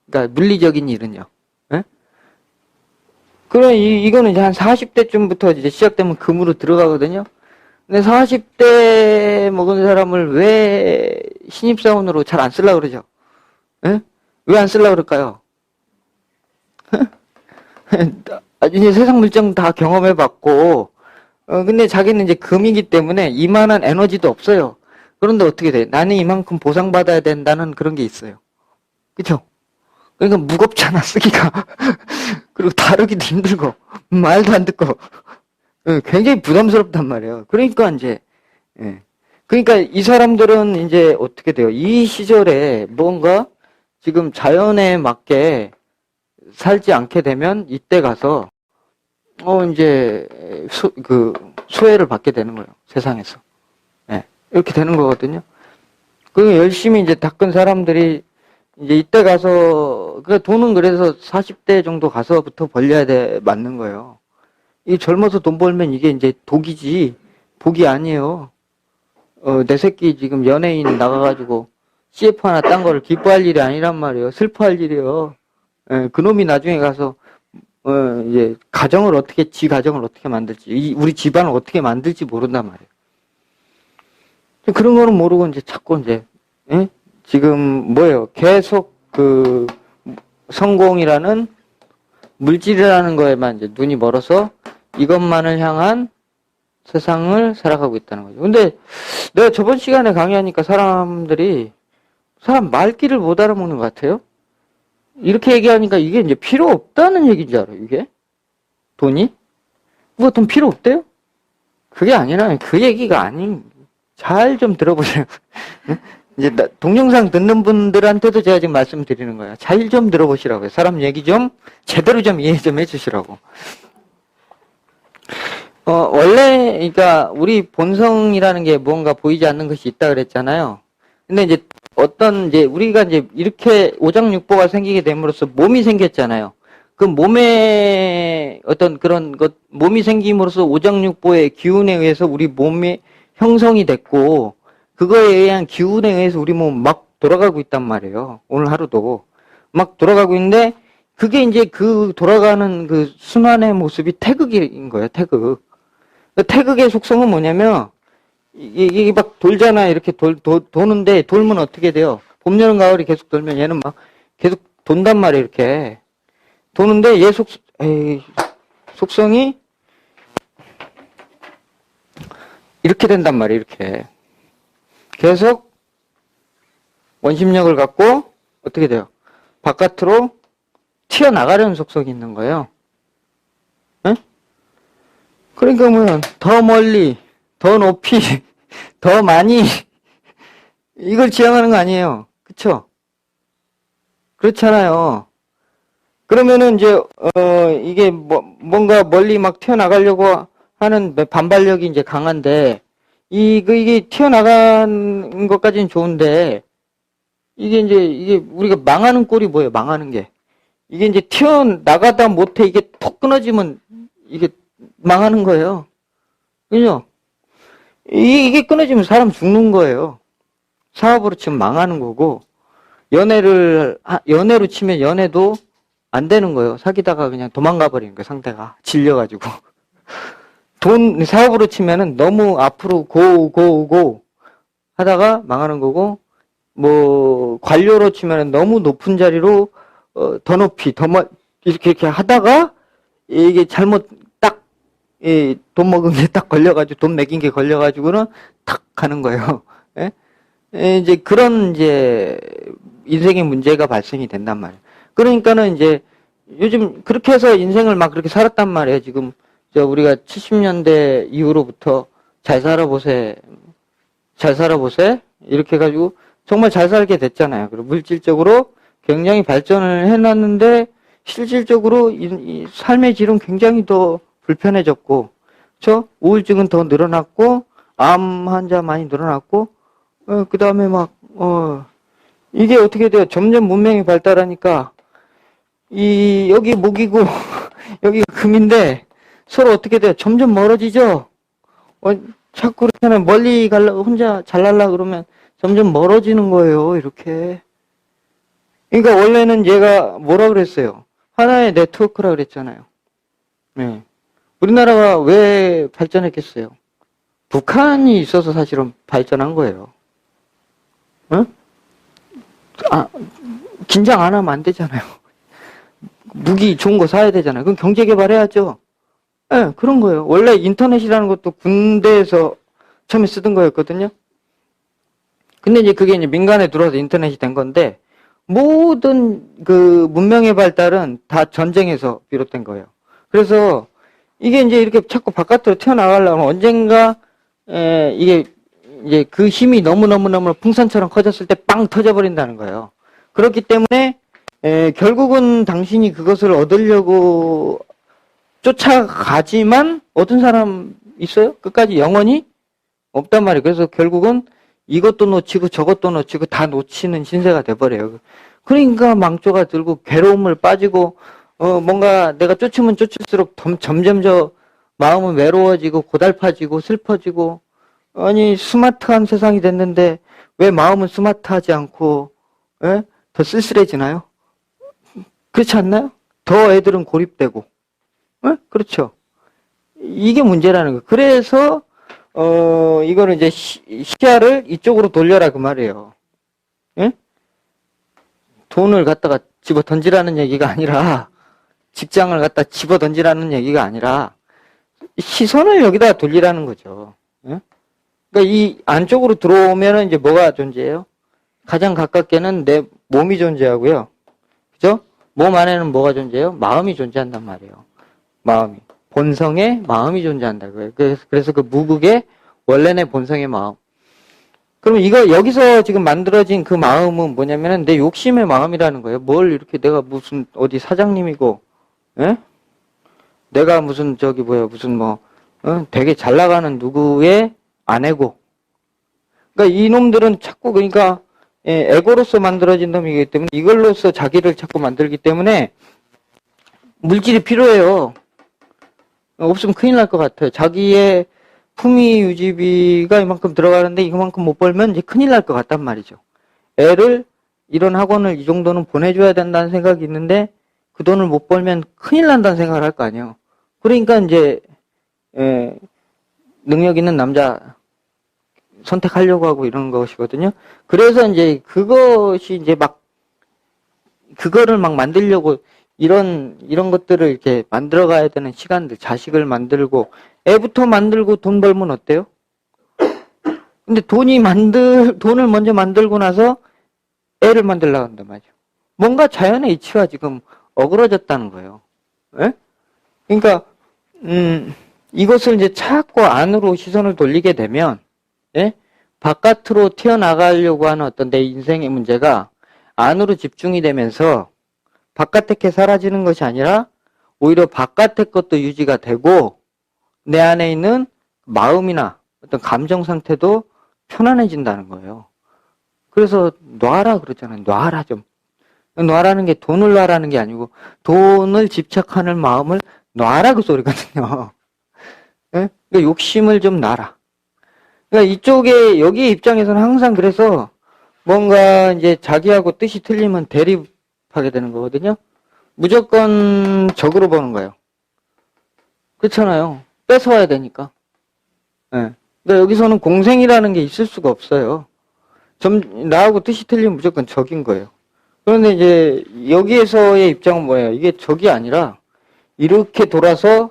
그러니까 물리적인 일은요. 예? 그럼 이거는 이제 한 40대쯤부터 이제 시작되면 금으로 들어가거든요. 근데 40대 먹은 사람을 왜 신입사원으로 잘 안 쓰려고 그러죠? 예? 왜 안 쓰려고 그럴까요? 이제 세상 물정 다 경험해봤고, 근데 자기는 이제 금이기 때문에 이만한 에너지도 없어요. 그런데 어떻게 돼? 나는 이만큼 보상받아야 된다는 그런 게 있어요. 그쵸? 그러니까 무겁잖아, 쓰기가. 그리고 다루기도 힘들고, 말도 안 듣고, 굉장히 부담스럽단 말이에요. 그러니까 이제, 예. 그러니까 이 사람들은 이제 어떻게 돼요? 이 시절에 뭔가 지금 자연에 맞게 살지 않게 되면 이때 가서, 이제, 소외를 받게 되는 거예요. 세상에서. 예. 이렇게 되는 거거든요. 그 열심히 이제 닦은 사람들이 이제 이때 가서, 그 돈은 그래서 40대 정도 가서부터 벌려야 맞는 거예요. 이 젊어서 돈 벌면 이게 이제 독이지, 복이 아니에요. 내 새끼 지금 연예인 나가가지고 CF 하나 딴 거를 기뻐할 일이 아니란 말이에요. 슬퍼할 일이에요. 예, 그놈이 나중에 가서, 이제, 지 가정을 어떻게 만들지, 우리 집안을 어떻게 만들지 모른단 말이에요. 그런 거는 모르고 이제 자꾸 이제, 예? 지금 뭐예요? 계속 성공이라는 물질이라는 거에만 이제 눈이 멀어서 이것만을 향한 세상을 살아가고 있다는 거죠. 근데 내가 저번 시간에 강의하니까 사람 말귀를 못 알아먹는 것 같아요. 이렇게 얘기하니까 이게 이제 필요 없다는 얘기인 줄 알아요, 이게? 돈이? 뭐 돈 필요 없대요? 그게 아니라 그 얘기가 아닌, 잘 좀 들어보세요. 이제 동영상 듣는 분들한테도 제가 지금 말씀드리는 거예요. 잘 좀 들어보시라고요. 사람 얘기 좀 제대로 좀 이해 좀 해주시라고. 원래, 그러니까 우리 본성이라는 게 무언가 보이지 않는 것이 있다 그랬잖아요. 근데 이제 우리가 이제 이렇게 오장육부가 생기게 됨으로써 몸이 생겼잖아요. 그 몸에 어떤 그런 몸이 생김으로써 오장육부의 기운에 의해서 우리 몸이 형성이 됐고, 그거에 의한 기운에 의해서 우리 몸 막 돌아가고 있단 말이에요. 오늘 하루도. 막 돌아가고 있는데, 그게 이제 그 돌아가는 그 순환의 모습이 태극인 거예요, 태극. 태극의 속성은 뭐냐면, 이게 막 돌잖아. 이렇게 도는데, 돌면 어떻게 돼요? 봄, 여름, 가을이 계속 돌면 얘는 막 계속 돈단 말이에요, 이렇게. 도는데, 얘 속성이 이렇게 된단 말이에요, 이렇게. 계속 원심력을 갖고, 어떻게 돼요? 바깥으로 튀어나가려는 속성이 있는 거예요. 네? 그러니까 뭐야, 더 멀리, 더 높이, 더 많이, 이걸 지향하는 거 아니에요. 그쵸? 그렇잖아요. 그러면은 이제, 이게 뭔가 멀리 막 튀어나가려고 하는 반발력이 이제 강한데, 이게 튀어나가는 것까지는 좋은데, 이게 우리가 망하는 꼴이 뭐예요? 망하는 게. 이게 이제 튀어나가다 못해 이게 톡 끊어지면 이게 망하는 거예요. 그죠? 이게 끊어지면 사람 죽는 거예요. 사업으로 치면 망하는 거고, 연애로 치면 연애도 안 되는 거예요. 사귀다가 그냥 도망가 버리는 거예요, 상대가. 질려가지고. 사업으로 치면은 너무 앞으로 고 하다가 망하는 거고, 관료로 치면은 너무 높은 자리로, 더 높이, 이렇게 하다가, 이게 잘못 돈 먹은 게 딱 걸려가지고, 돈 매긴 게 걸려가지고는 탁 가는 거예요. 예? 이제 그런 인생의 문제가 발생이 된단 말이에요. 그러니까는 이제 요즘 그렇게 해서 인생을 막 그렇게 살았단 말이에요. 지금 우리가 70년대 이후로부터 잘 살아보세 이렇게 해가지고 정말 잘 살게 됐잖아요. 그리고 물질적으로 굉장히 발전을 해놨는데 실질적으로 이 삶의 질은 굉장히 더 불편해졌고, 그렇죠? 우울증은 더 늘어났고, 암 환자 많이 늘어났고, 그 다음에 이게 어떻게 돼요? 점점 문명이 발달하니까, 여기 목이고, 여기가 금인데, 서로 어떻게 돼요? 점점 멀어지죠? 자꾸 그렇게 하면 멀리 혼자 잘날라 그러면 점점 멀어지는 거예요, 이렇게. 그러니까 원래는 얘가 뭐라 그랬어요? 하나의 네트워크라 그랬잖아요. 네. 우리나라가 왜 발전했겠어요? 북한이 있어서 사실은 발전한 거예요. 응? 긴장 안 하면 안 되잖아요. 무기 좋은 거 사야 되잖아요. 그럼 경제 개발해야죠. 예, 그런 거예요. 원래 인터넷이라는 것도 군대에서 처음에 쓰던 거였거든요. 근데 이제 그게 이제 민간에 들어와서 인터넷이 된 건데, 모든 그 문명의 발달은 다 전쟁에서 비롯된 거예요. 그래서 이게 이제 이렇게 자꾸 바깥으로 튀어나가려면 언젠가, 이게 이제 그 힘이 너무너무너무 풍선처럼 커졌을 때 빵 터져버린다는 거예요. 그렇기 때문에, 결국은 당신이 그것을 얻으려고 쫓아가지만 얻은 사람 있어요? 끝까지 영원히? 없단 말이에요. 그래서 결국은 이것도 놓치고 저것도 놓치고 다 놓치는 신세가 돼버려요. 그러니까 망조가 들고 괴로움을 빠지고 뭔가 내가 쫓으면 쫓을수록 점점 저 마음은 외로워지고 고달파지고 슬퍼지고 아니 스마트한 세상이 됐는데 왜 마음은 스마트하지 않고 더 쓸쓸해지나요? 그렇지 않나요? 더 애들은 고립되고 그렇죠. 이게 문제라는 거예요. 그래서 이거는 이제 시야를 이쪽으로 돌려라 그 말이에요. 예? 돈을 갖다가 집어 던지라는 얘기가 아니라 직장을 갖다 집어 던지라는 얘기가 아니라 시선을 여기다 돌리라는 거죠. 예? 그러니까 이 안쪽으로 들어오면은 이제 뭐가 존재해요? 가장 가깝게는 내 몸이 존재하고요. 그죠? 몸 안에는 뭐가 존재해요? 마음이 존재한단 말이에요. 마음이. 본성의 마음이 존재한다. 그래서 그 무극의 원래 내 본성의 마음. 그럼 이거 여기서 지금 만들어진 그 마음은 뭐냐면은 내 욕심의 마음이라는 거예요. 뭘 이렇게 내가 무슨 어디 사장님이고, 예? 내가 무슨 저기 뭐야 무슨 뭐 되게 잘 나가는 누구의 아내고. 그러니까 이놈들은 자꾸 그러니까 에고로서 만들어진 놈이기 때문에 이걸로서 자기를 자꾸 만들기 때문에 물질이 필요해요. 없으면 큰일 날 것 같아요. 자기의 품위 유지비가 이만큼 들어가는데 이만큼 못 벌면 이제 큰일 날 것 같단 말이죠. 애를 이런 학원을 이 정도는 보내줘야 된다는 생각이 있는데 그 돈을 못 벌면 큰일 난다는 생각을 할 거 아니에요. 그러니까 이제 능력 있는 남자 선택하려고 하고 이런 것이거든요. 그래서 이제 그것이 이제 막 그거를 막 만들려고 이런 것들을 이렇게 만들어 가야 되는 시간들, 자식을 만들고, 애부터 만들고 돈 벌면 어때요? 근데 돈을 먼저 만들고 나서 애를 만들려고 한단 말이죠. 뭔가 자연의 이치와 지금 어그러졌다는 거예요. 예? 그러니까, 이것을 이제 자꾸 안으로 시선을 돌리게 되면, 예? 바깥으로 튀어나가려고 하는 어떤 내 인생의 문제가 안으로 집중이 되면서 바깥의 게 사라지는 것이 아니라 오히려 바깥의 것도 유지가 되고 내 안에 있는 마음이나 어떤 감정 상태도 편안해진다는 거예요. 그래서 놔라 그러잖아요. 놔라 좀. 놔라는 게 돈을 놔라는 게 아니고 돈을 집착하는 마음을 놔라 그 소리거든요. 네? 그러니까 욕심을 좀 놔라. 그러니까 이쪽에 여기 입장에서는 항상 그래서 뭔가 이제 자기하고 뜻이 틀리면 대립하게 되는 거거든요. 무조건 적으로 보는 거예요. 그렇잖아요. 뺏어와야 되니까. 네. 그러니까 여기서는 공생이라는 게 있을 수가 없어요. 나하고 뜻이 틀리면 무조건 적인 거예요. 그런데 이제 여기에서의 입장은 뭐예요? 이게 적이 아니라 이렇게 돌아서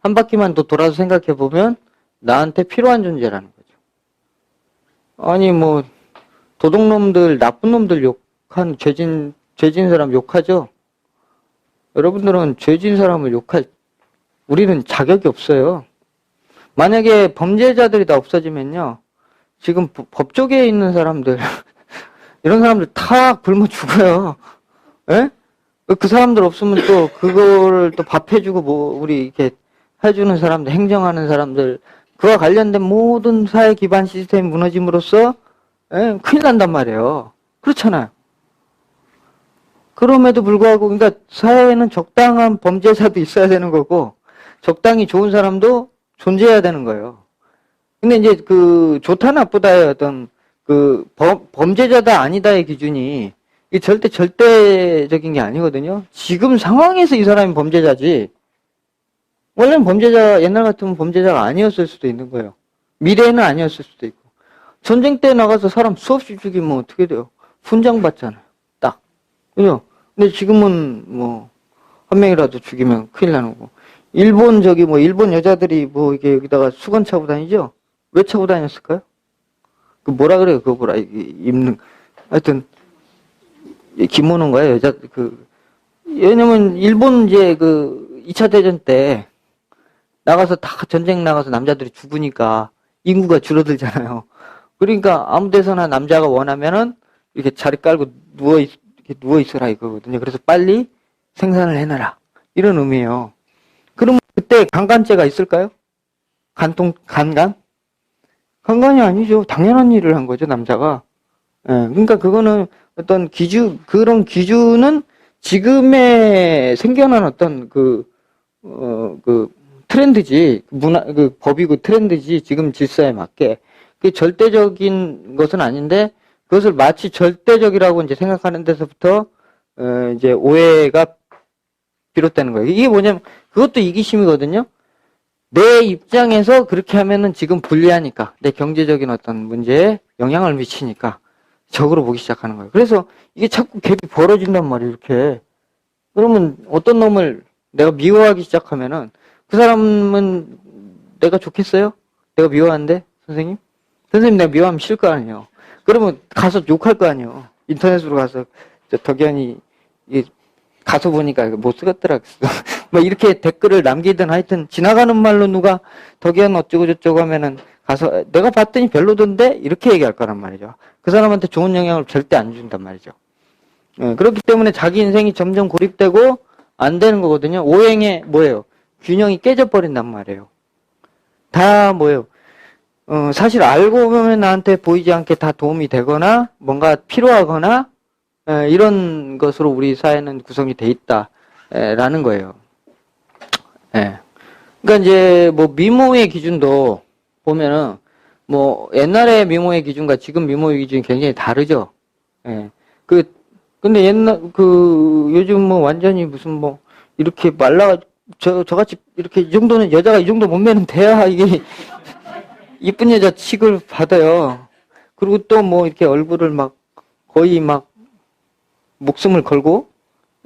한 바퀴만 더 돌아서 생각해 보면 나한테 필요한 존재라는 거죠. 아니 뭐 도둑놈들, 나쁜 놈들 욕한 죄진 사람 욕하죠? 여러분들은 죄진 사람을 우리는 자격이 없어요. 만약에 범죄자들이 다 없어지면요. 지금 법조계에 있는 사람들, 이런 사람들 다 굶어 죽어요. 예? 그 사람들 없으면 또 그거를 또 밥해주고 뭐 우리 이렇게 해주는 사람들, 행정하는 사람들, 그와 관련된 모든 사회 기반 시스템이 무너짐으로써 큰일 난단 말이에요. 그렇잖아요. 그럼에도 불구하고, 그러니까 사회에는 적당한 범죄자도 있어야 되는 거고, 적당히 좋은 사람도 존재해야 되는 거예요. 근데 이제 그 좋다 나쁘다의 어떤 그 범죄자다 아니다의 기준이 이게 절대적인 게 아니거든요. 지금 상황에서 이 사람이 범죄자지, 원래는 옛날 같으면 범죄자가 아니었을 수도 있는 거예요. 미래에는 아니었을 수도 있고. 전쟁 때 나가서 사람 수없이 죽이면 어떻게 돼요? 훈장 받잖아요. 딱. 그죠? 근데 지금은 뭐, 한 명이라도 죽이면 큰일 나는 거고. 일본 일본 여자들이 이게 여기다가 수건 차고 다니죠? 왜 차고 다녔을까요? 그 뭐라 그래요? 그거 뭐라, 입는, 하여튼, 기모노인가요? 왜냐면, 일본 2차 대전 때, 나가서 다 전쟁 나가서 남자들이 죽으니까 인구가 줄어들잖아요. 그러니까 아무 데서나 남자가 원하면은 이렇게 자리 깔고 이렇게 누워있어라 이거거든요. 그래서 빨리 생산을 해놔라. 이런 의미예요. 그러면 그때 강간죄가 있을까요? 강간? 강간이 아니죠. 당연한 일을 한 거죠, 남자가. 예, 그러니까 그거는 어떤 그런 기준은 지금에 생겨난 어떤 트렌드지, 법이고 트렌드지, 지금 질서에 맞게. 그게 절대적인 것은 아닌데, 그것을 마치 절대적이라고 이제 생각하는 데서부터, 이제 오해가 비롯되는 거예요. 이게 뭐냐면, 그것도 이기심이거든요. 내 입장에서 그렇게 하면은 지금 불리하니까, 내 경제적인 어떤 문제에 영향을 미치니까, 적으로 보기 시작하는 거예요. 그래서 이게 자꾸 갭이 벌어진단 말이에요, 이렇게. 그러면 어떤 놈을 내가 미워하기 시작하면은, 그 사람은 내가 좋겠어요? 내가 미워하는데? 선생님? 선생님 내가 미워하면 싫을 거 아니에요. 그러면 가서 욕할 거 아니에요. 인터넷으로 가서 덕현이 가서 보니까 못 쓰겠더라. 뭐 이렇게 댓글을 남기든 하여튼 지나가는 말로 누가 덕현 어쩌고 저쩌고 하면은 가서 내가 봤더니 별로던데? 이렇게 얘기할 거란 말이죠. 그 사람한테 좋은 영향을 절대 안 준단 말이죠. 그렇기 때문에 자기 인생이 점점 고립되고 안 되는 거거든요. 오행에 뭐예요? 균형이 깨져버린단 말이에요. 다 뭐예요? 사실 알고 보면 나한테 보이지 않게 다 도움이 되거나 뭔가 필요하거나 이런 것으로 우리 사회는 구성이 돼 있다라는 거예요. 그러니까 이제 미모의 기준도 보면은 옛날의 미모의 기준과 지금 미모의 기준이 굉장히 다르죠. 근데 요즘 완전히 무슨 이렇게 저같이 이렇게 이 정도는 여자가 이 정도 몸매는 돼야 이게 이쁜 여자 취급을 받아요. 그리고 또 이렇게 얼굴을 거의 목숨을 걸고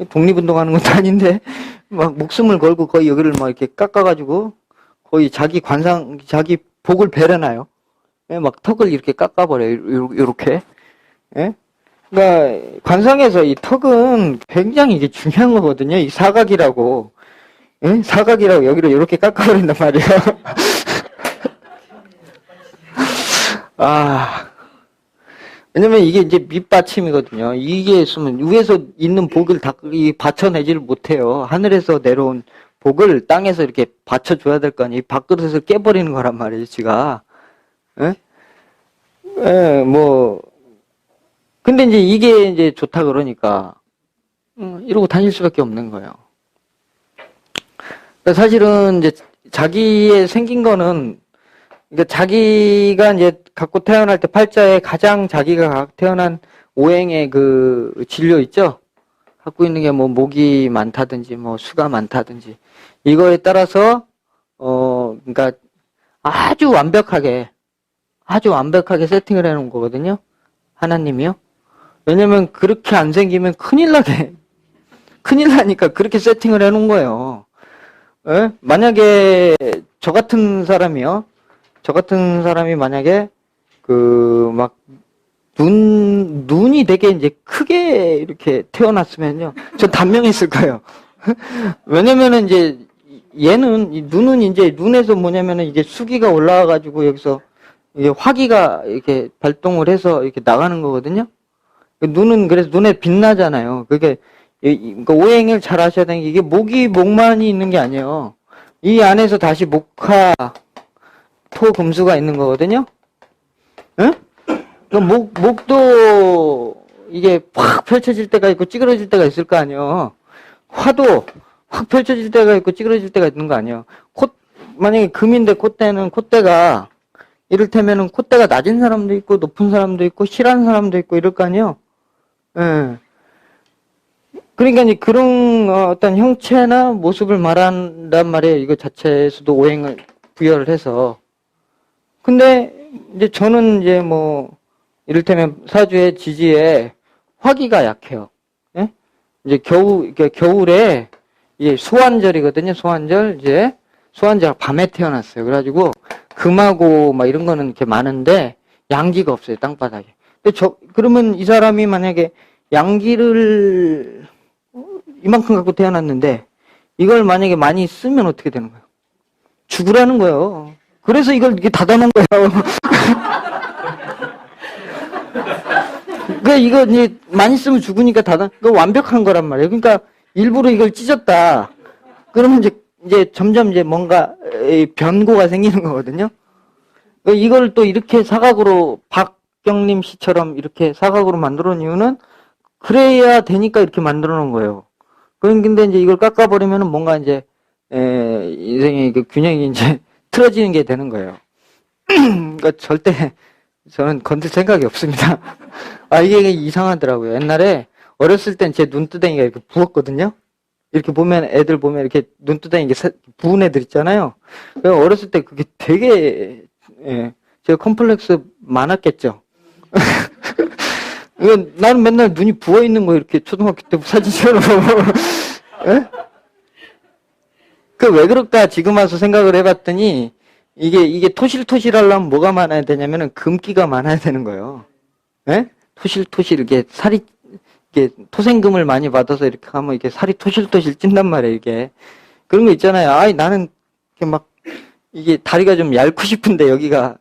독립운동하는 것도 아닌데 목숨을 걸고 거의 여기를 이렇게 깎아가지고 거의 자기 복을 베려놔요. 막 턱을 이렇게 깎아버려요. 요렇게. 예? 그러니까 관상에서 이 턱은 굉장히 이게 중요한 거거든요. 이 사각이라고. 예? 사각이라고 여기를 이렇게 깎아버린단 말이에요. 왜냐면 이게 이제 밑받침이거든요. 이게 있으면 위에서 있는 복을 받쳐내지를 못해요. 하늘에서 내려온 복을 땅에서 이렇게 받쳐줘야 될 거 아니에요. 밥그릇을 깨버리는 거란 말이에요, 지가. 예? 근데 이제 이게 이제 좋다 그러니까, 이러고 다닐 수밖에 없는 거예요. 그러니까 사실은 이제 자기의 생긴 거는, 그러니까 자기가 이제 갖고 태어날 때 팔자에 가장 자기가 태어난 오행의 진료 있죠? 갖고 있는 게 목이 많다든지, 수가 많다든지, 이거에 따라서, 그러니까 아주 완벽하게 세팅을 해놓은 거거든요? 하나님이요? 왜냐면 그렇게 안 생기면 큰일 나니까 그렇게 세팅을 해놓은 거예요. 예? 만약에 저 같은 사람이 만약에 눈이 되게 이제 크게 이렇게 태어났으면요. 전 단명했을 거예요. 왜냐면은 이제 눈은 이제 눈에서 뭐냐면은 이게 수기가 올라와가지고 여기서 이게 화기가 이렇게 발동을 해서 이렇게 나가는 거거든요. 눈은 그래서 눈에 빛나잖아요. 그러니까 오행을 잘 하셔야 되는 게 이게 목만이 있는 게 아니에요. 이 안에서 다시 목화, 토, 금수가 있는 거거든요. 응? 목도 이게 확 펼쳐질 때가 있고 찌그러질 때가 있을 거 아니에요. 화도 확 펼쳐질 때가 있고 찌그러질 때가 있는 거 아니에요. 만약에 금인데 콧대가 이를테면은 콧대가 낮은 사람도 있고 높은 사람도 있고 실한 사람도 있고 이럴 거 아니에요. 예. 그러니까 이제 그런 어떤 형체나 모습을 말한단 말이에요. 이거 자체에서도 오행을 부여를 해서. 근데 이제 저는 이제 이를테면 사주의 지지에 화기가 약해요. 예? 이제 겨울에 이게 소환절이거든요. 소환절. 이제 소환자가 밤에 태어났어요. 그래가지고 금하고 막 이런 거는 이렇게 많은데 양기가 없어요. 땅바닥에. 근데 그러면 이 사람이 만약에 양기를 이만큼 갖고 태어났는데 이걸 만약에 많이 쓰면 어떻게 되는 거예요? 죽으라는 거예요. 그래서 이걸 이렇게 닫아놓은 거예요. 그러니까 이거 이제 많이 쓰면 죽으니까 그거 완벽한 거란 말이에요. 그러니까 일부러 이걸 찢었다. 그러면 이제 점점 이제 뭔가 변고가 생기는 거거든요. 이걸 또 이렇게 사각으로 박경림 씨처럼 이렇게 사각으로 만들어 놓은 이유는 그래야 되니까 이렇게 만들어 놓은 거예요. 근데 이제 이걸 깎아버리면은 뭔가 이제 인생의 그 균형이 이제 틀어지는 게 되는 거예요. 그러니까 절대 저는 건들 생각이 없습니다. 이게 이상하더라고요. 옛날에 어렸을 땐 제 눈두덩이가 이렇게 부었거든요. 이렇게 보면 애들 보면 이렇게 눈두덩이 부은 애들 있잖아요. 어렸을 때 그게 되게 제가 컴플렉스 많았겠죠. 나는 맨날 눈이 부어 있는 거 이렇게 초등학교 때 사진처럼. 그 왜 그럴까 지금 와서 생각을 해봤더니 이게 토실토실하려면 뭐가 많아야 되냐면은 금기가 많아야 되는 거예요. 예? 토실토실 이게 살이 이게 토생금을 많이 받아서 이렇게 하면 이게 살이 토실토실 찐단 말이에요. 이게 그런 거 있잖아요. 나는 이렇게 막 이게 다리가 좀 얇고 싶은데 여기가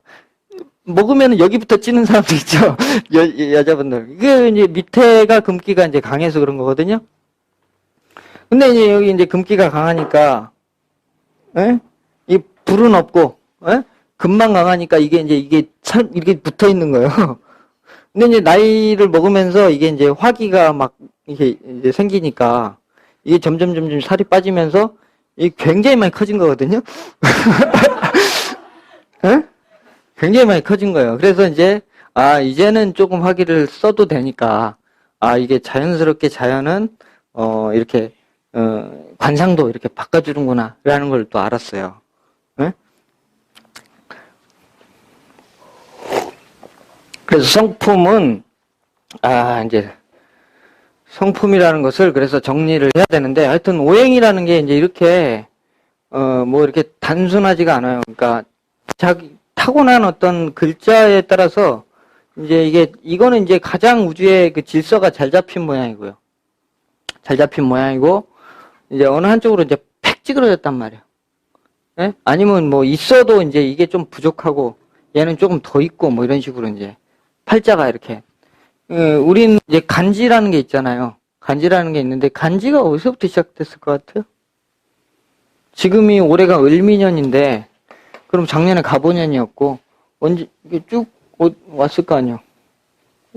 먹으면 여기부터 찌는 사람도 있죠. 여자분들. 이게 이제 밑에가 금기가 이제 강해서 그런 거거든요. 근데 이제 여기 이제 금기가 강하니까, 이 불은 없고, 금만 강하니까 이게 이게 붙어 있는 거예요. 근데 이제 나이를 먹으면서 이게 이제 화기가 막 이게 이제 생기니까 이게 점점 살이 빠지면서 이게 굉장히 많이 커진 거거든요. 굉장히 많이 커진 거예요. 그래서 이제, 이제는 조금 화기를 써도 되니까, 이게 자연스럽게 자연은, 이렇게, 관상도 이렇게 바꿔주는구나, 라는 걸 또 알았어요. 그래서 성품은, 이제, 성품이라는 것을 그래서 정리를 해야 되는데, 하여튼 오행이라는 게 이제 이렇게, 뭐 이렇게 단순하지가 않아요. 그러니까, 타고난 어떤 글자에 따라서 이제 이거는 이제 가장 우주의 그 질서가 잘 잡힌 모양이고요. 잘 잡힌 모양이고 이제 어느 한쪽으로 이제 팩 찌그러졌단 말이에요. 예? 아니면 뭐 있어도 이제 이게 좀 부족하고 얘는 조금 더 있고 뭐 이런 식으로 이제 팔자가 이렇게. 우린 이제 간지라는 게 있잖아요. 간지라는 게 있는데 간지가 어디서부터 시작됐을 것 같아요? 지금이 올해가 을미년인데 그럼 작년에 갑오년이었고 언제 이게 쭉 왔을 거 아니에요.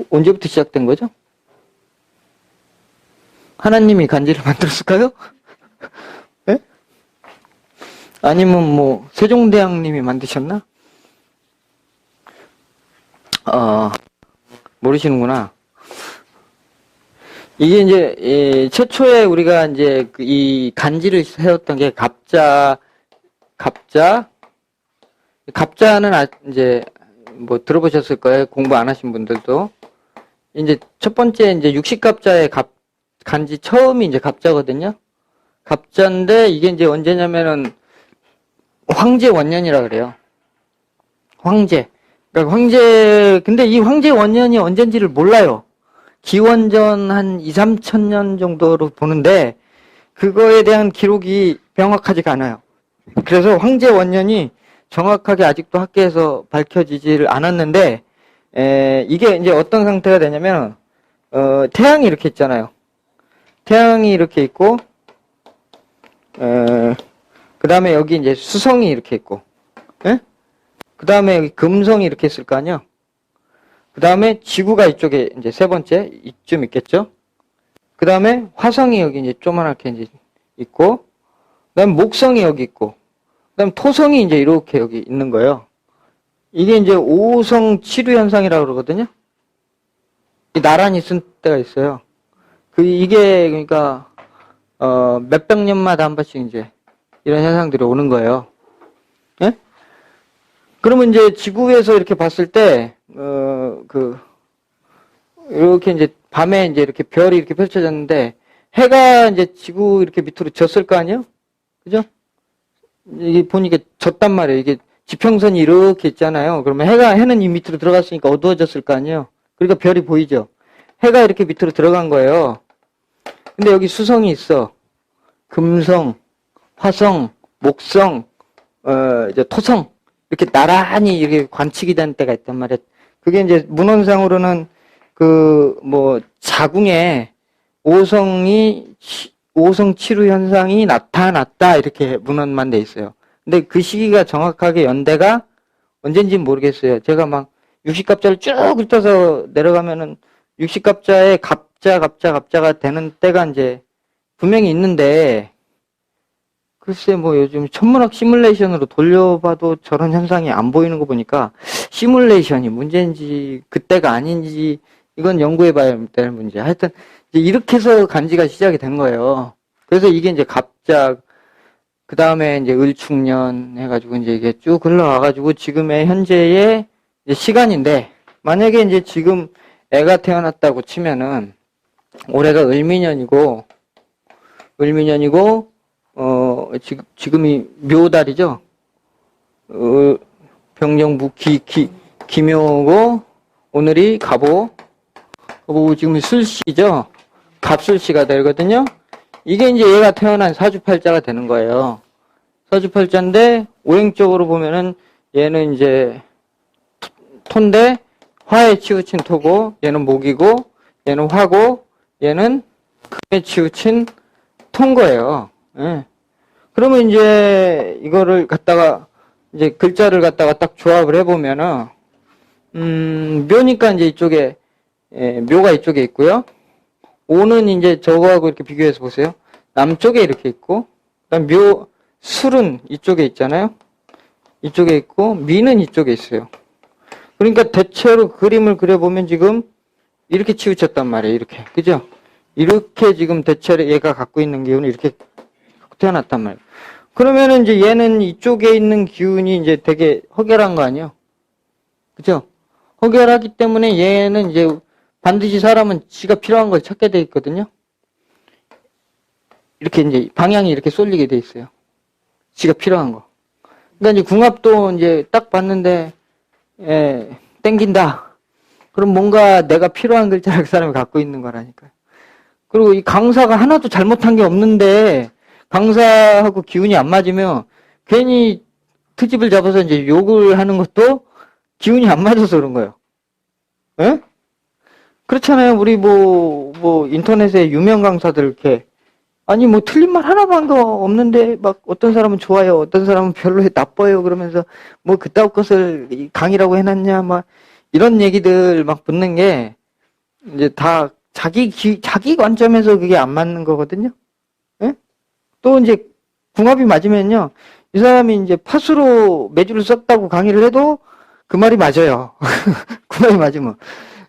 언제부터 시작된 거죠? 하나님이 간지를 만들었을까요? 네? 아니면 뭐 세종대왕님이 만드셨나? 모르시는구나. 이게 이제 최초에 우리가 이제 이 간지를 세웠던 게 갑자는 이제 뭐 들어보셨을 거예요. 공부 안 하신 분들도. 이제 첫 번째 이제 육식갑자의 간지 처음이 이제 갑자거든요. 갑자인데 이게 이제 언제냐면은 황제 원년이라 그래요. 황제. 그러니까 근데 이 황제 원년이 언젠지를 몰라요. 기원전 한 2, 3천 년 정도로 보는데 그거에 대한 기록이 명확하지가 않아요. 그래서 황제 원년이 정확하게 아직도 학계에서 밝혀지지를 않았는데, 이게 이제 어떤 상태가 되냐면, 태양이 이렇게 있잖아요. 태양이 이렇게 있고, 그 다음에 여기 이제 수성이 이렇게 있고, 그 다음에 여기 금성이 이렇게 있을 거 아니에요? 그 다음에 지구가 이쪽에 이제 세 번째, 이쯤 있겠죠? 그 다음에 화성이 여기 이제 조그맣게 이제 있고, 그 다음에 목성이 여기 있고, 그 다음 토성이 이제 이렇게 여기 있는 거예요. 이게 이제 오성 치루 현상이라고 그러거든요. 나란히 쓴 때가 있어요. 이게 그러니까 몇백 년마다 한 번씩 이제 이런 현상들이 오는 거예요. 예? 그러면 이제 지구에서 이렇게 봤을 때 이렇게 이제 밤에 이제 이렇게 별이 이렇게 펼쳐졌는데 해가 이제 지구 이렇게 밑으로 졌을 거 아니에요? 그죠? 이게 보니까 졌단 말이에요. 이게 지평선이 이렇게 있잖아요. 그러면 해는 이 밑으로 들어갔으니까 어두워졌을 거 아니에요? 그러니까 별이 보이죠? 해가 이렇게 밑으로 들어간 거예요. 근데 여기 수성이 있어. 금성, 화성, 목성, 이제 토성. 이렇게 나란히 이렇게 관측이 된 때가 있단 말이에요. 그게 이제 문헌상으로는 자궁에 오성 치루 현상이 나타났다. 이렇게 문헌만 돼 있어요. 근데 그 시기가 정확하게 연대가 언젠지는 모르겠어요. 제가 막 60갑자를 쭉 훑어서 내려가면은 60갑자에 갑자가 되는 때가 이제 분명히 있는데, 글쎄 요즘 천문학 시뮬레이션으로 돌려봐도 저런 현상이 안 보이는 거 보니까 시뮬레이션이 문제인지 그때가 아닌지 이건 연구해봐야 될 문제. 하여튼 이제 이렇게 해서 간지가 시작이 된 거예요. 그래서 이게 이제 그 다음에 이제 을축년 해가지고 이제 이게 쭉 흘러와가지고 지금의 현재의 시간인데, 만약에 이제 지금 애가 태어났다고 치면은 올해가 을미년이고 지금이 묘달이죠. 병정부 기묘고 오늘이 갑오 지금 술시죠. 갑술시가 되거든요. 이게 이제 얘가 태어난 사주팔자가 되는 거예요. 사주팔자인데 오행적으로 보면은 얘는 이제 토인데 화에 치우친 토고, 얘는 목이고, 얘는 화고, 얘는 금에 치우친 토인 거예요. 예. 그러면 이제 이거를 갖다가 이제 글자를 갖다가 딱 조합을 해보면은 묘니까 이제 이쪽에 묘가 이쪽에 있고요. 오는 이제 저거하고 이렇게 비교해서 보세요. 남쪽에 이렇게 있고, 그다음 술은 이쪽에 있잖아요. 이쪽에 있고, 미는 이쪽에 있어요. 그러니까 대체로 그림을 그려보면 지금 이렇게 치우쳤단 말이에요. 이렇게. 그죠? 이렇게 지금 대체로 얘가 갖고 있는 기운이 이렇게 태어났단 말이에요. 그러면은 이제 얘는 이쪽에 있는 기운이 이제 되게 허결한 거 아니에요? 그죠? 허결하기 때문에 얘는 이제 반드시 사람은 지가 필요한 걸 찾게 돼 있거든요. 이렇게 이제 방향이 이렇게 쏠리게 돼 있어요. 지가 필요한 거. 그러니까 이제 궁합도 이제 딱 봤는데 땡긴다. 그럼 뭔가 내가 필요한 글자를 그 사람이 갖고 있는 거라니까요. 그리고 이 강사가 하나도 잘못한 게 없는데 강사하고 기운이 안 맞으면 괜히 트집을 잡아서 이제 욕을 하는 것도 기운이 안 맞아서 그런 거예요. 예? 그렇잖아요. 우리 인터넷에 유명 강사들 이렇게 아니 틀린 말 하나도 한 거 없는데 막 어떤 사람은 좋아요, 어떤 사람은 별로 나빠요 그러면서 그따위 것을 강의라고 해놨냐 막 이런 얘기들 막 붙는 게 이제 다 자기 관점에서 그게 안 맞는 거거든요. 예? 또 이제 궁합이 맞으면요, 이 사람이 이제 팥으로 매주를 썼다고 강의를 해도 그 말이 맞아요. 궁합이 맞으면.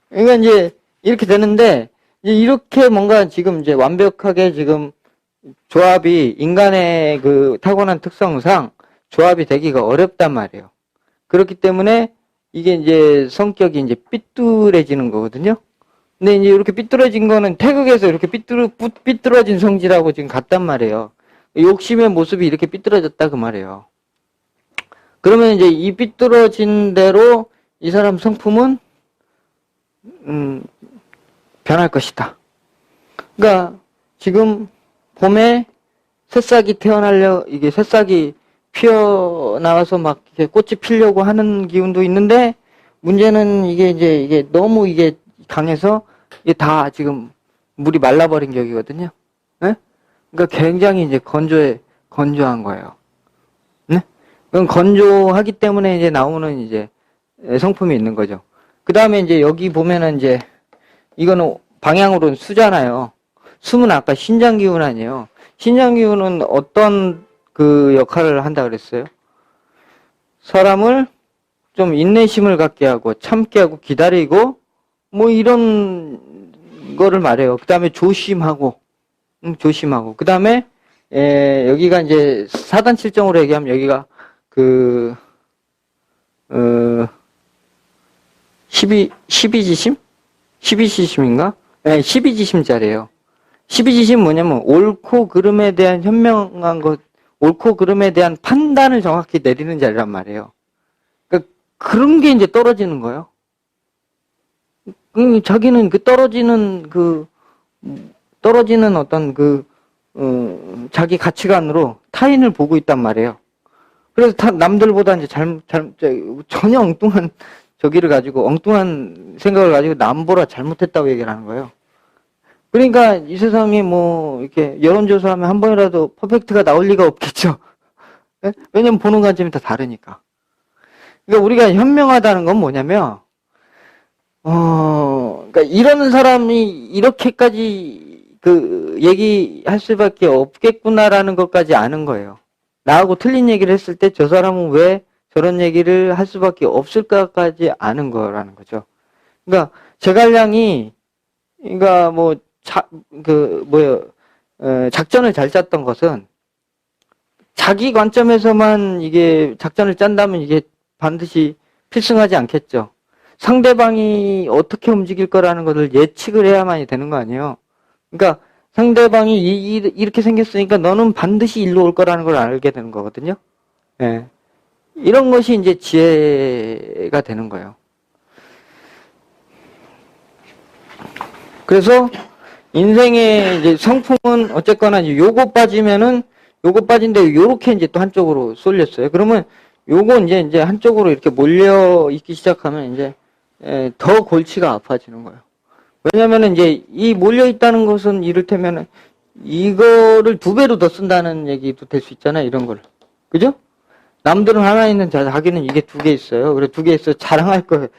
그러니까 이제 이렇게 되는데 이제 이렇게 뭔가 지금 이제 완벽하게 지금 조합이 인간의 그 타고난 특성상 조합이 되기가 어렵단 말이에요. 그렇기 때문에 이게 이제 성격이 이제 삐뚤어지는 거거든요. 근데 이제 이렇게 삐뚤어진 거는 태극에서 이렇게 삐뚤어진 성질하고 지금 같단 말이에요. 욕심의 모습이 이렇게 삐뚤어졌다 그 말이에요. 그러면 이제 이 삐뚤어진 대로 이 사람 성품은 변할 것이다. 그러니까 지금 봄에 새싹이 이게 새싹이 피어나와서 막 이렇게 꽃이 피려고 하는 기운도 있는데, 문제는 이게 너무 이게 강해서 이게 다 지금 물이 말라버린 격이거든요. 네? 그러니까 굉장히 이제 건조한 거예요. 네? 그럼 건조하기 때문에 이제 나오는 이제 성품이 있는 거죠. 그 다음에 이제 여기 보면은 이제 이거는 방향으로는 수잖아요. 수는 아까 신장기운 아니에요. 신장기운은 어떤 그 역할을 한다 그랬어요? 사람을 좀 인내심을 갖게 하고 참게 하고 기다리고 이런 거를 말해요. 그 다음에 조심하고. 그 다음에 여기가 이제 사단칠정으로 얘기하면 여기가 12지심? 12지심인가? 네, 12지심자래요. 십이지식은 뭐냐면 옳고 그름에 대한 현명한 것, 옳고 그름에 대한 판단을 정확히 내리는 자리란 말이에요. 그러니까 그런 게 이제 떨어지는 거예요. 자기는 떨어지는 어떤 자기 가치관으로 타인을 보고 있단 말이에요. 그래서 남들보다 이제 전혀 엉뚱한 저기를 가지고, 엉뚱한 생각을 가지고 남보다 잘못했다고 얘기를 하는 거예요. 그러니까 이 세상에 뭐, 이렇게 여론조사하면 한 번이라도 퍼펙트가 나올 리가 없겠죠. 네? 왜냐면 보는 관점이 다 다르니까. 그러니까 우리가 현명하다는 건 뭐냐면, 그러니까 이런 사람이 이렇게까지 얘기할 수밖에 없겠구나라는 것까지 아는 거예요. 나하고 틀린 얘기를 했을 때 저 사람은 왜 저런 얘기를 할 수밖에 없을까까지 아는 거라는 거죠. 그러니까 제갈량이, 그러니까 뭐, 작전을 잘 짰던 것은 자기 관점에서만 이게 작전을 짠다면 이게 반드시 필승하지 않겠죠. 상대방이 어떻게 움직일 거라는 것을 예측을 해야만이 되는 거 아니에요. 그러니까 상대방이 이렇게 생겼으니까 너는 반드시 일로 올 거라는 걸 알게 되는 거거든요. 예. 이런 것이 이제 지혜가 되는 거예요. 그래서 인생의 이제 성품은 어쨌거나 이제 요거 빠지면은 요거 빠진데 요렇게 이제 또 한쪽으로 쏠렸어요. 그러면 요거 이제 한쪽으로 이렇게 몰려 있기 시작하면 이제 더 골치가 아파지는 거예요. 왜냐면은 이제 이 몰려 있다는 것은 이를테면은 이거를 2배로 더 쓴다는 얘기도 될 수 있잖아요. 이런 걸. 그죠? 남들은 하나 있는 자기는 이게 2개 있어요. 그래 2개 있어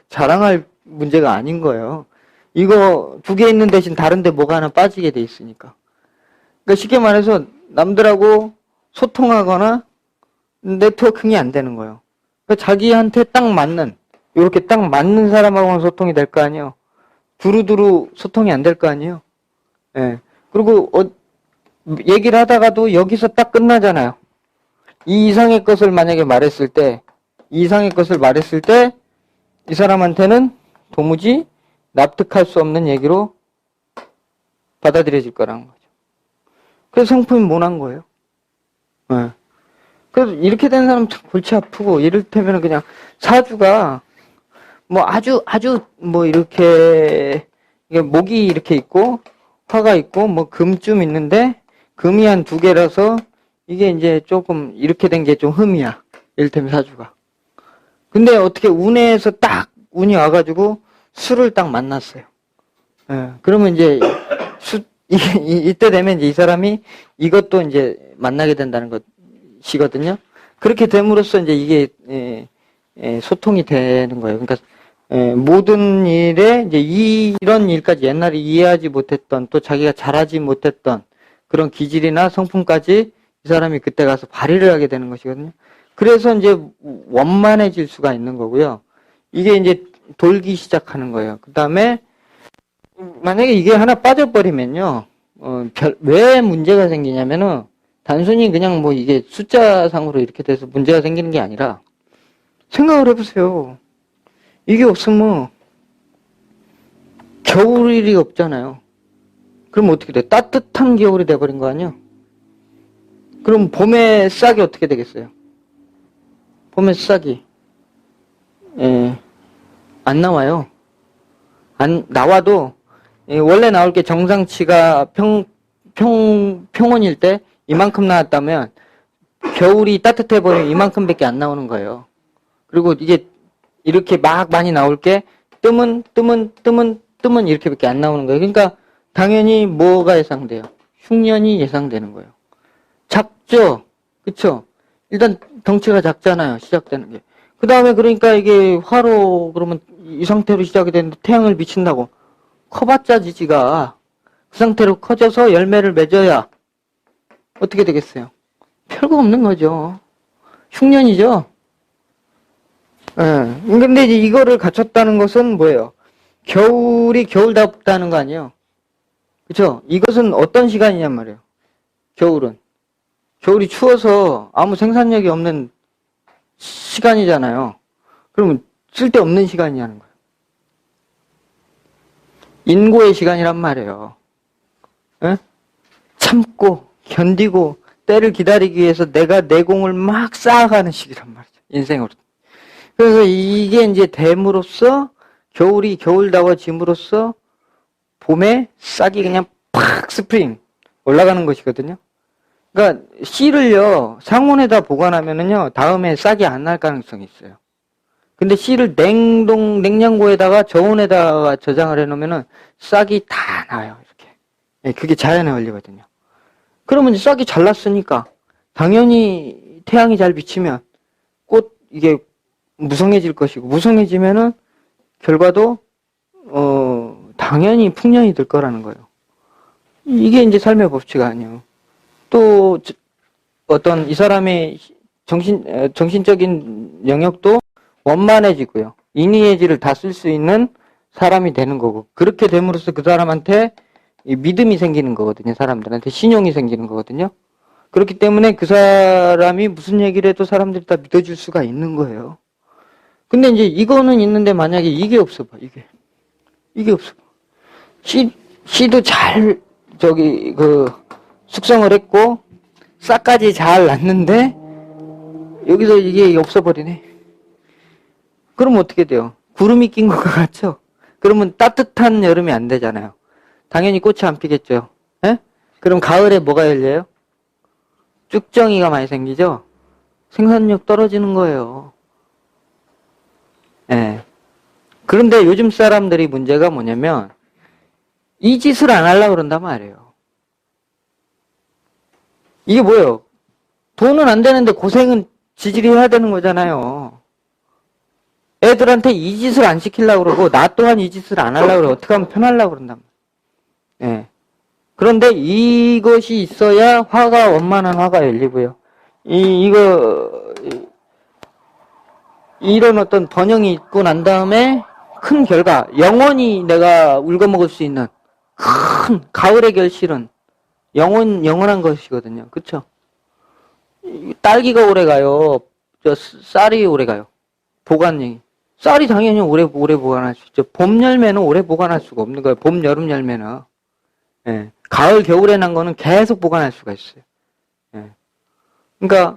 자랑할 문제가 아닌 거예요. 이거 2개 있는 대신 다른데 뭐가 하나 빠지게 돼 있으니까. 그러니까 쉽게 말해서 남들하고 소통하거나 네트워킹이 안 되는 거예요. 그러니까 자기한테 딱 맞는, 이렇게 딱 맞는 사람하고는 소통이 될 거 아니에요. 두루두루 소통이 안 될 거 아니에요. 예. 그리고 얘기를 하다가도 여기서 딱 끝나잖아요. 이 이상의 것을 만약에 말했을 때, 이 사람한테는 도무지 납득할 수 없는 얘기로 받아들여질 거라는 거죠. 그래서 성품이 모난 거예요. 네. 그래서 이렇게 된 사람은 참 골치 아프고, 이를테면 그냥 사주가 뭐 아주 뭐 이렇게 목이 이렇게 있고 화가 있고 뭐 금쯤 있는데 금이 한 2개라서 이게 이제 조금 이렇게 된 게 좀 흠이야. 이를테면 사주가. 근데 어떻게 운에서 딱 운이 와가지고 수를 딱 만났어요. 예, 그러면 이제 이때 되면 이제 이 사람이 이것도 이제 만나게 된다는 것이거든요. 그렇게 됨으로써 이제 이게 소통이 되는 거예요. 그러니까 모든 일에 이제 이런 일까지 옛날에 이해하지 못했던 또 자기가 잘하지 못했던 그런 기질이나 성품까지 이 사람이 그때 가서 발휘를 하게 되는 것이거든요. 그래서 이제 원만해질 수가 있는 거고요. 이게 이제 돌기 시작하는 거예요. 그 다음에 만약에 이게 하나 빠져버리면요, 왜 문제가 생기냐면은 단순히 그냥 뭐 이게 숫자상으로 이렇게 돼서 문제가 생기는 게 아니라 생각을 해보세요. 이게 없으면 겨울이 없잖아요. 그럼 어떻게 돼? 따뜻한 겨울이 돼버린 거 아니에요? 그럼 봄의 싹이 어떻게 되겠어요? 봄의 싹이 안 나와요. 안 나와도 원래 나올 게 정상치가 평원일 때 이만큼 나왔다면 겨울이 따뜻해 버리면 이만큼밖에 안 나오는 거예요. 그리고 이게 이렇게 막 많이 나올 게 뜨면 이렇게밖에 안 나오는 거예요. 그러니까 당연히 뭐가 예상돼요? 흉년이 예상되는 거예요. 작죠? 그쵸? 일단 덩치가 작잖아요. 시작되는 게. 그 다음에 그러니까 이게 화로 그러면 이 상태로 시작이 되는데 태양을 비친다고 커봤자 지지가 그 상태로 커져서 열매를 맺어야 어떻게 되겠어요? 별거 없는 거죠. 흉년이죠. 예. 근데 이제 이거를 갖췄다는 것은 뭐예요? 겨울이 겨울답다는 거 아니에요? 그쵸? 이것은 어떤 시간이냔 말이에요. 겨울은. 겨울이 추워서 아무 생산력이 없는 시간이잖아요. 그러면 쓸데없는 시간이냐는 거예요. 인고의 시간이란 말이에요. 예? 참고 견디고 때를 기다리기 위해서 내가 내공을 막 쌓아가는 시기란 말이죠. 인생으로. 그래서 이게 이제 됨으로써 겨울이 겨울다워짐으로써 봄에 싹이 그냥 팍 스프링 올라가는 것이거든요. 그러니까 씨를요 상온에다 보관하면은요 다음에 싹이 안 날 가능성이 있어요. 근데 씨를 냉장고에다가 저온에다가 저장을 해놓으면은 싹이 다 나요. 이렇게. 예, 그게 자연의 원리거든요. 그러면 이제 싹이 잘 났으니까 당연히 태양이 잘 비치면 꽃 이게 무성해질 것이고 무성해지면은 결과도 당연히 풍년이 될 거라는 거예요. 이게 이제 삶의 법칙 아니에요. 또 어떤 이 사람의 정신적인 영역도 원만해지고요. 인의의지를 다 쓸 수 있는 사람이 되는 거고 그렇게 됨으로써 그 사람한테 믿음이 생기는 거거든요. 사람들한테 신용이 생기는 거거든요. 그렇기 때문에 그 사람이 무슨 얘기를 해도 사람들이 다 믿어줄 수가 있는 거예요. 근데 이제 이거는 있는데 만약에 이게 없어 봐. 이게 없어 봐. 씨도 잘 숙성을 했고 싹까지 잘 났는데 여기서 이게 없어버리네. 그러면 어떻게 돼요? 구름이 낀 것과 같죠? 그러면 따뜻한 여름이 안 되잖아요. 당연히 꽃이 안 피겠죠. 예? 그럼 가을에 뭐가 열려요? 쭉정이가 많이 생기죠? 생산력 떨어지는 거예요. 예. 그런데 요즘 사람들이 문제가 뭐냐면 이 짓을 안 하려고 그런단 말이에요. 이게 뭐예요? 돈은 안 되는데 고생은 지질이 해야 되는 거잖아요. 애들한테 이 짓을 안 시키려고 그러고 나 또한 이 짓을 안 하려고 그러고 어떻게 하면 편하려고 그런단 말이에요. 예. 그런데 이것이 있어야 화가 원만한 화가 열리고요. 이런 어떤 번영이 있고 난 다음에 큰 결과, 영원히 내가 울거먹을 수 있는 큰 가을의 결실은 영원한 것이거든요. 그쵸? 딸기가 오래 가요. 쌀이 오래 가요. 보관량이. 쌀이 당연히 오래 보관할 수 있죠. 봄 열매는 오래 보관할 수가 없는 거예요. 봄, 여름 열매는. 예. 가을, 겨울에 난 거는 계속 보관할 수가 있어요. 예. 그러니까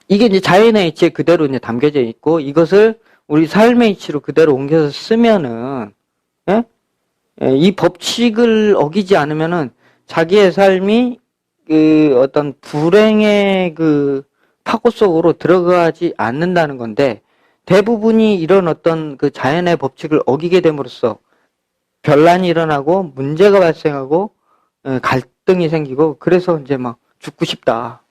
이게 이제 자연의 이치에 그대로 이제 담겨져 있고 이것을 우리 삶의 이치로 그대로 옮겨서 쓰면은 예? 예, 이 법칙을 어기지 않으면은 자기의 삶이 그 어떤 불행의 그 파고 속으로 들어가지 않는다는 건데 대부분이 이런 어떤 그 자연의 법칙을 어기게 됨으로써 변란이 일어나고 문제가 발생하고 갈등이 생기고 그래서 이제 막 죽고 싶다.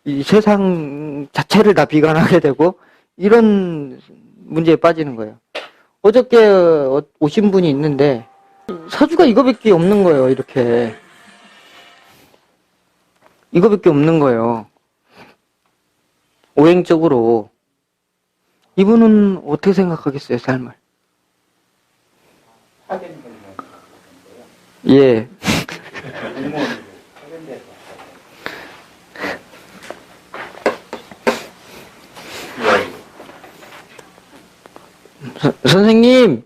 이 세상 자체를 다 비관하게 되고 이런 문제에 빠지는 거예요. 어저께 오신 분이 있는데 사주가 이거밖에 없는 거예요. 이렇게. 이거밖에 없는 거예요. 오행적으로. 이분은 어떻게 생각하겠어요, 삶을? 예. 선생님,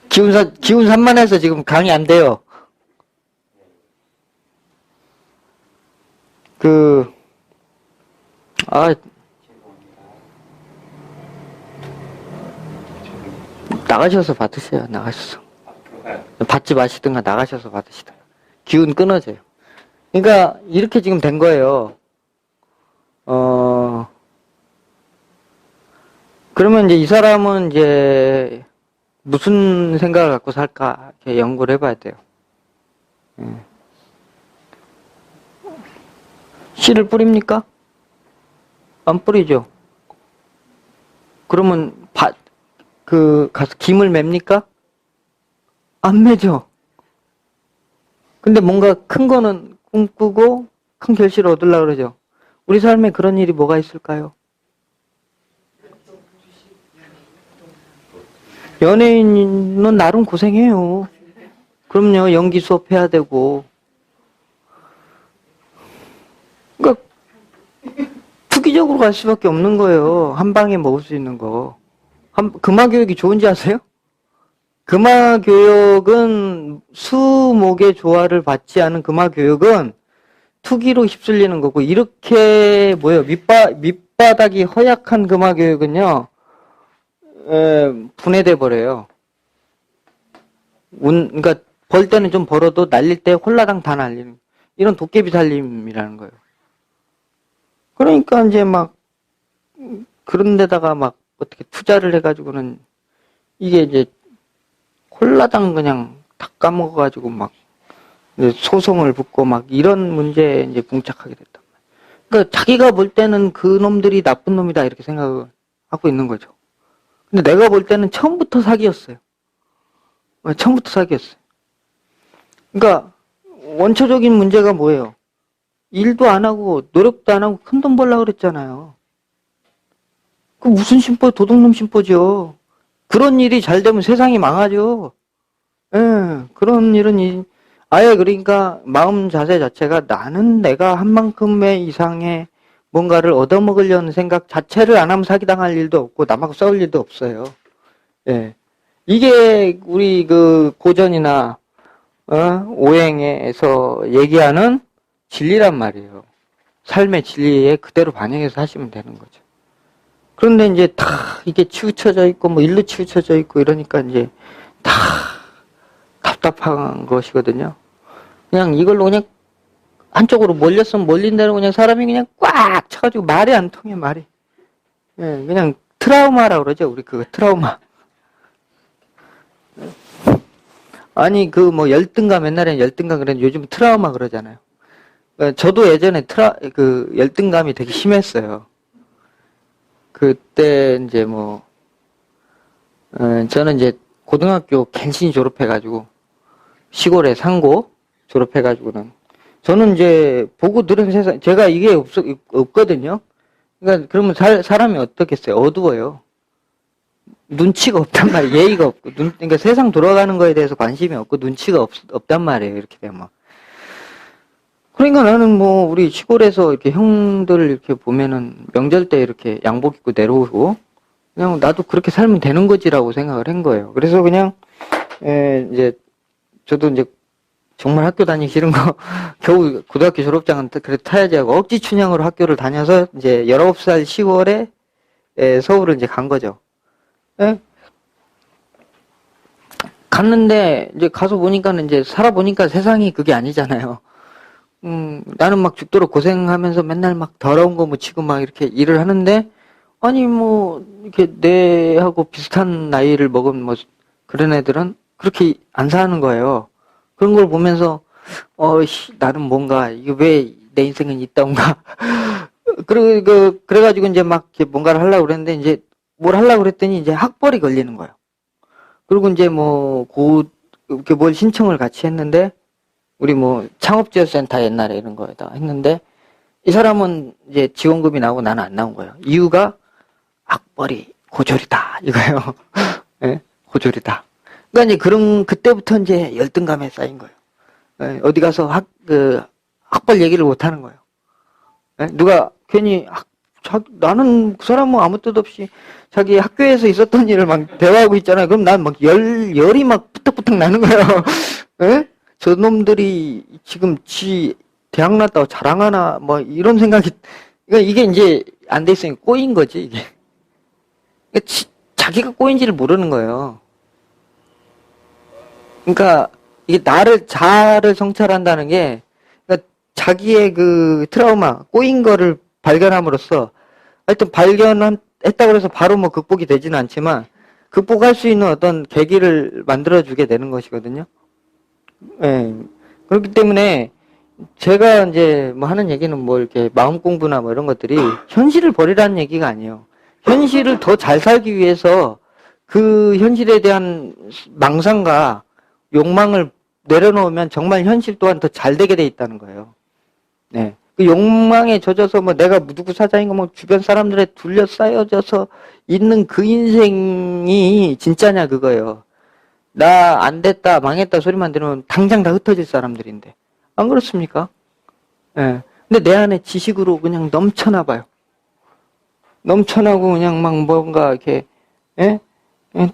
기운 산만해서 지금 강의 안 돼요. 나가셔서 받으세요, 나가셔서. 받지 마시든가 나가셔서 받으시든가. 기운 끊어져요. 그러니까, 이렇게 지금 된 거예요. 그러면 이제 이 사람은 이제 무슨 생각을 갖고 살까 이렇게 연구를 해봐야 돼요. 씨를 뿌립니까? 안 뿌리죠. 그러면 가서 김을 맵니까? 안 매죠. 근데 뭔가 큰 거는 꿈꾸고 큰 결실을 얻으려고 그러죠. 우리 삶에 그런 일이 뭐가 있을까요? 연예인은 나름 고생해요. 그럼요, 연기 수업 해야 되고. 그러니까 투기적으로 갈 수밖에 없는 거예요. 한 방에 먹을 수 있는 거. 금화교육이 좋은지 아세요? 금화교역은 수목의 조화를 받지 않은 금화교역은 투기로 휩쓸리는 거고, 이렇게 밑바닥이 허약한 금화교역은요, 분해돼 버려요. 그러니까 벌 때는 좀 벌어도 날릴 때 홀라당 다 날리는, 이런 도깨비 살림이라는 거예요. 그러니까 이제 막 그런 데다가 막 어떻게 투자를 해가지고는 이게 이제 홀라당 그냥 다 까먹어가지고 막 소송을 붙고 막 이런 문제에 이제 봉착하게 됐단 말이에요. 그러니까 자기가 볼 때는 그 놈들이 나쁜 놈이다 이렇게 생각을 하고 있는 거죠. 근데 내가 볼 때는 처음부터 사기였어요. 처음부터 사기였어요. 그러니까 원초적인 문제가 뭐예요? 일도 안 하고 노력도 안 하고 큰 돈 벌려고 그랬잖아요. 그 무슨 심보, 도둑놈 심보죠. 그런 일이 잘 되면 세상이 망하죠. 예, 그런 일은 아예 그러니까 마음 자세 자체가 나는 내가 한 만큼의 이상의 뭔가를 얻어먹으려는 생각 자체를 안 하면 사기당할 일도 없고 남하고 싸울 일도 없어요. 예. 이게 우리 그 고전이나 오행에서 얘기하는 진리란 말이에요. 삶의 진리에 그대로 반영해서 사시면 되는 거죠. 그런데 이제 다 이게 치우쳐져 있고 뭐 일로 치우쳐져 있고 이러니까 이제 다 답답한 것이거든요. 그냥 이걸로 그냥 한쪽으로 몰렸으면 몰린 대로 그냥 사람이 그냥 꽉 차가지고 말이 안 통해 말이. 예, 그냥 트라우마라고 그러죠. 우리 그거 트라우마. 아니 그 뭐 열등감 옛날에는 열등감 그랬는데 요즘 트라우마 그러잖아요. 저도 예전에 그 열등감이 되게 심했어요. 그때 이제 뭐 저는 이제 고등학교 갱신히 졸업해가지고 시골에 상고 졸업해가지고는 저는 이제 보고 들은 세상 제가 이게 없거든요. 그러니까 그러면 사람이 어떻겠어요? 어두워요. 눈치가 없단 말이에요. 예의가 없고 그러니까 세상 돌아가는 거에 대해서 관심이 없고 눈치가 없단 말이에요. 이렇게 되면. 그러니까 나는 뭐 우리 시골에서 이렇게 형들 이렇게 보면은 명절 때 이렇게 양복 입고 내려오고 그냥 나도 그렇게 살면 되는 거지라고 생각을 한 거예요. 그래서 그냥 이제 저도 이제 정말 학교 다니기 싫은 거 겨우 고등학교 졸업장은 그래도 타야지 하고 억지 춘향으로 학교를 다녀서 이제 19살 10월에 서울을 이제 간 거죠. 예? 갔는데 이제 가서 보니까는 이제 살아보니까 세상이 그게 아니잖아요. 나는 막 죽도록 고생하면서 맨날 막 더러운 거 묻히고 막 이렇게 일을 하는데 아니 뭐 이렇게 내하고 비슷한 나이를 먹은 뭐 그런 애들은 그렇게 안 사는 거예요. 그런 걸 보면서 나는 뭔가 이게 왜 내 인생은 있다온가. 그래가지고 이제 막 이렇게 뭔가를 하려고 그랬는데 이제 뭘 하려고 그랬더니 이제 학벌이 걸리는 거예요. 그리고 이제 뭐 이렇게 뭘 신청을 같이 했는데 우리 뭐 창업지원센터 옛날에 이런 거에다 했는데 이 사람은 이제 지원금이 나오고 나는 안 나온 거예요. 이유가 학벌이 고졸이다 이거예요. 네? 고졸이다. 그러니까 이제 그때부터 이제 열등감에 쌓인 거예요. 네? 어디 가서 학벌 얘기를 못 하는 거예요. 네? 누가 괜히 나는 그 사람은 아무 뜻 없이 자기 학교에서 있었던 일을 막 대화하고 있잖아요. 그럼 난 막 열이 막 부탁부탁 나는 거예요. 네? 저놈들이 지금 대학 났다고 자랑하나, 뭐, 이런 생각이, 그러니까 이게 이제 안 돼 있으니까 꼬인 거지, 이게. 그러니까 자기가 꼬인지를 모르는 거예요. 그러니까 이게 자를 성찰한다는 게, 그러니까 자기의 그 트라우마, 꼬인 거를 발견함으로써, 하여튼 발견했다고 해서 바로 뭐 극복이 되지는 않지만, 극복할 수 있는 어떤 계기를 만들어주게 되는 것이거든요. 예. 그렇기 때문에 제가 이제 뭐 하는 얘기는 뭐 이렇게 마음 공부나 뭐 이런 것들이 현실을 버리라는 얘기가 아니에요. 현실을 더 잘 살기 위해서 그 현실에 대한 망상과 욕망을 내려놓으면 정말 현실 또한 더 잘 되게 돼 있다는 거예요. 네. 그 욕망에 젖어서 뭐 내가 누구 사장인가 뭐 주변 사람들에 둘러싸여져서 있는 그 인생이 진짜냐 그거예요. 나 안 됐다, 망했다 소리만 들으면 당장 다 흩어질 사람들인데. 안 그렇습니까? 예. 근데 내 안에 지식으로 그냥 넘쳐나 봐요. 넘쳐나고 그냥 막 뭔가 이렇게, 예?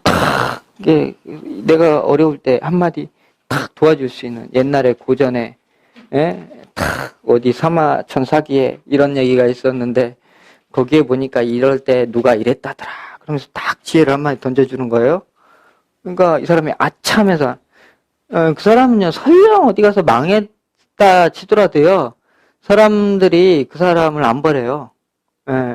탁, 이게 내가 어려울 때 한마디 탁 도와줄 수 있는 옛날에 고전에 탁 어디 사마천 사기에 이런 얘기가 있었는데 거기에 보니까 이럴 때 누가 이랬다더라. 그러면서 딱 지혜를 한마디 던져주는 거예요. 그러니까 이 사람이 아참해서 그 사람은요 설령 어디 가서 망했다 치더라도요 사람들이 그 사람을 안 버려요.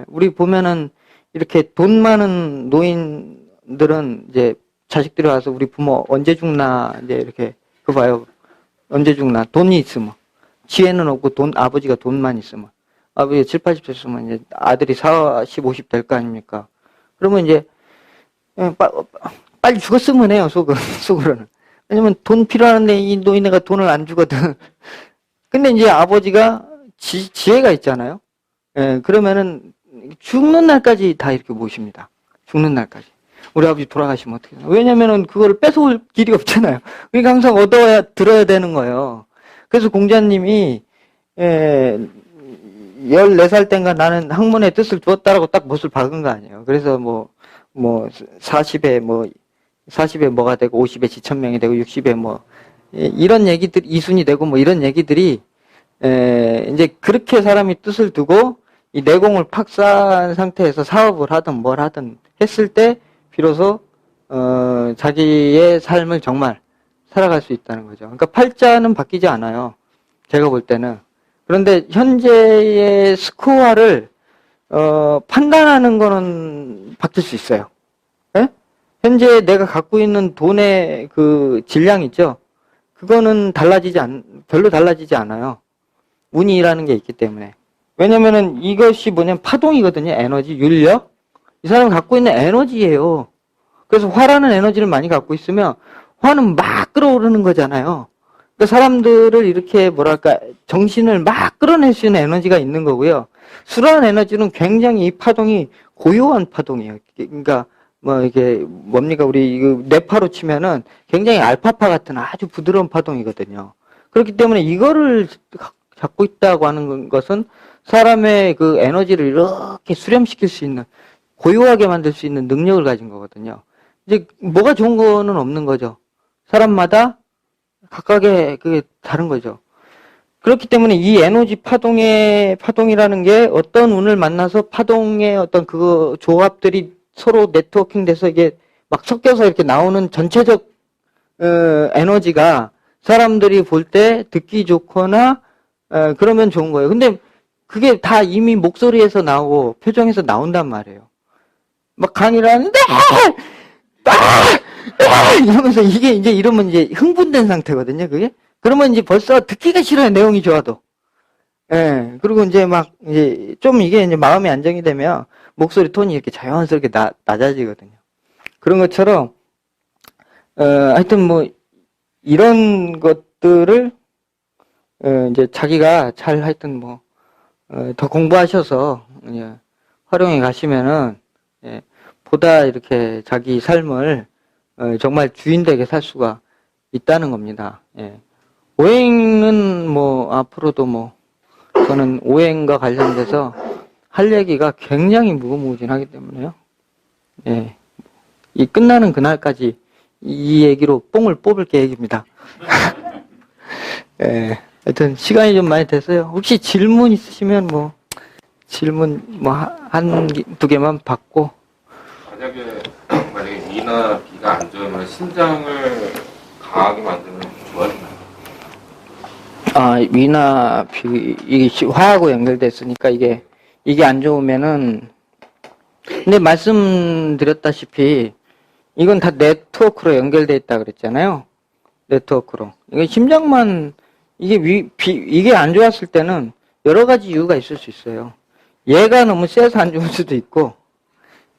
우리 보면은 이렇게 돈 많은 노인들은 이제 자식들이 와서 우리 부모 언제 죽나 이제 이렇게 그 봐요. 언제 죽나 돈이 있으면 지혜는 없고 아버지가 돈만 있으면 아버지가 7, 80세 있으면 이제 아들이 40, 50 될 거 아닙니까? 그러면 이제 빨리 죽었으면 해요 속으로는. 왜냐면 돈 필요한데 이 노인네가 돈을 안 주거든. 근데 이제 아버지가 지혜가 있잖아요. 그러면은 죽는 날까지 다 이렇게 모십니다. 죽는 날까지. 우리 아버지 돌아가시면 어떻게 되나? 왜냐면은 그거를 뺏어올 길이 없잖아요. 그러니까 항상 들어야 되는 거예요. 그래서 공자님이 14살 땐가 나는 학문의 뜻을 두었다라고 딱 못을 박은 거 아니에요. 그래서 40에 뭐가 되고 50에 지천명이 되고 60에 이런 얘기들 이순이 되고 이런 얘기들이 이제 그렇게 사람이 뜻을 두고 이 내공을 팍사한 상태에서 사업을 하든 뭘 하든 했을 때 비로소 자기의 삶을 정말 살아갈 수 있다는 거죠. 그러니까 팔자는 바뀌지 않아요. 제가 볼 때는. 그런데 현재의 스코어를 판단하는 거는 바뀔 수 있어요. 예? 현재 내가 갖고 있는 돈의 그 질량 있죠? 그거는 별로 달라지지 않아요. 운이라는 게 있기 때문에. 왜냐면은 이것이 파동이거든요. 에너지, 윤력. 이 사람이 갖고 있는 에너지예요. 그래서 화라는 에너지를 많이 갖고 있으면 화는 막 끌어오르는 거잖아요. 그러니까 사람들을 이렇게 정신을 막 끌어낼 수 있는 에너지가 있는 거고요. 수라는 에너지는 굉장히 이 파동이 고요한 파동이에요. 그러니까 이게 뭡니까? 우리 뇌파로 치면은 굉장히 알파파 같은 아주 부드러운 파동이거든요. 그렇기 때문에 이거를 갖고 있다고 하는 것은 사람의 그 에너지를 이렇게 수렴시킬 수 있는, 고요하게 만들 수 있는 능력을 가진 거거든요. 이제 뭐가 좋은 거는 없는 거죠. 사람마다 각각의 그게 다른 거죠. 그렇기 때문에 이 에너지 파동이라는 게 어떤 운을 만나서 파동의 어떤 그 조합들이 서로 네트워킹 돼서 이게 막 섞여서 이렇게 나오는 전체적 에너지가 사람들이 볼 때 듣기 좋거나 그러면 좋은 거예요. 근데 그게 다 이미 목소리에서 나오고 표정에서 나온단 말이에요. 막 강의를 하는데 이러면서 이게 이제 이러면 이제 흥분된 상태거든요. 그게. 그러면 이제 벌써 듣기가 싫어요. 내용이 좋아도. 예. 그리고 이제 좀 이게 이제 마음이 안정이 되면 목소리 톤이 이렇게 자연스럽게 낮아지거든요. 그런 것처럼 하여튼 이런 것들을 이제 자기가 잘 하여튼 더 공부하셔서 활용해 가시면은 보다 이렇게 자기 삶을 정말 주인되게 살 수가 있다는 겁니다. 오행은 앞으로도 저는 오행과 관련돼서 할 얘기가 굉장히 무궁무진하기 때문에요. 이 끝나는 그날까지 이 얘기로 뽕을 뽑을 계획입니다. 하여튼 시간이 좀 많이 됐어요. 혹시 질문 있으시면 질문 두 개만 받고. 만약에 위나 비가 안 좋으면 신장을 강하게 만드는 좋아지나요? 위나 비 이게 화하고 연결됐으니까 이게 안 좋으면은, 근데 말씀드렸다시피 이건 다 네트워크로 연결돼 있다 그랬잖아요. 네트워크로. 이게 심장만 이게 안 좋았을 때는 여러 가지 이유가 있을 수 있어요. 얘가 너무 세서 안 좋을 수도 있고,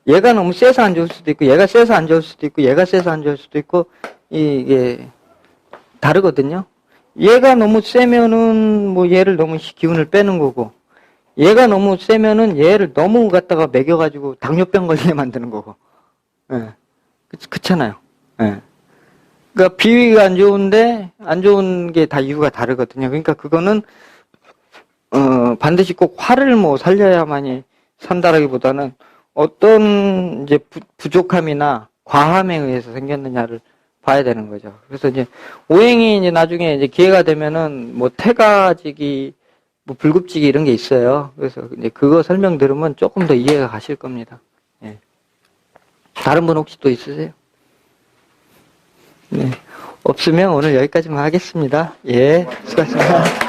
얘가 너무 세서 안 좋을 수도 있고, 얘가 세서 안 좋을 수도 있고, 얘가 세서 안 좋을 수도 있고, 이게 다르거든요. 얘가 너무 세면은 얘를 너무 기운을 빼는 거고, 얘가 너무 세면은 얘를 너무 갖다가 먹여가지고 당뇨병 걸리게 만드는 거고. 그렇잖아요. 그러니까 비위가 안 좋은데 안 좋은 게 다 이유가 다르거든요. 그러니까 그거는 반드시 꼭 화를 살려야만이 산다라기보다는 어떤 이제 부족함이나 과함에 의해서 생겼느냐를 봐야 되는 거죠. 그래서 이제 오행이 이제 나중에 이제 기회가 되면은 뭐 태가지기, 뭐 불급지기 이런 게 있어요. 그래서 이제 그거 설명 들으면 조금 더 이해가 가실 겁니다. 예. 다른 분 혹시 또 있으세요? 네. 없으면 오늘 여기까지만 하겠습니다. 예. 수고하셨습니다.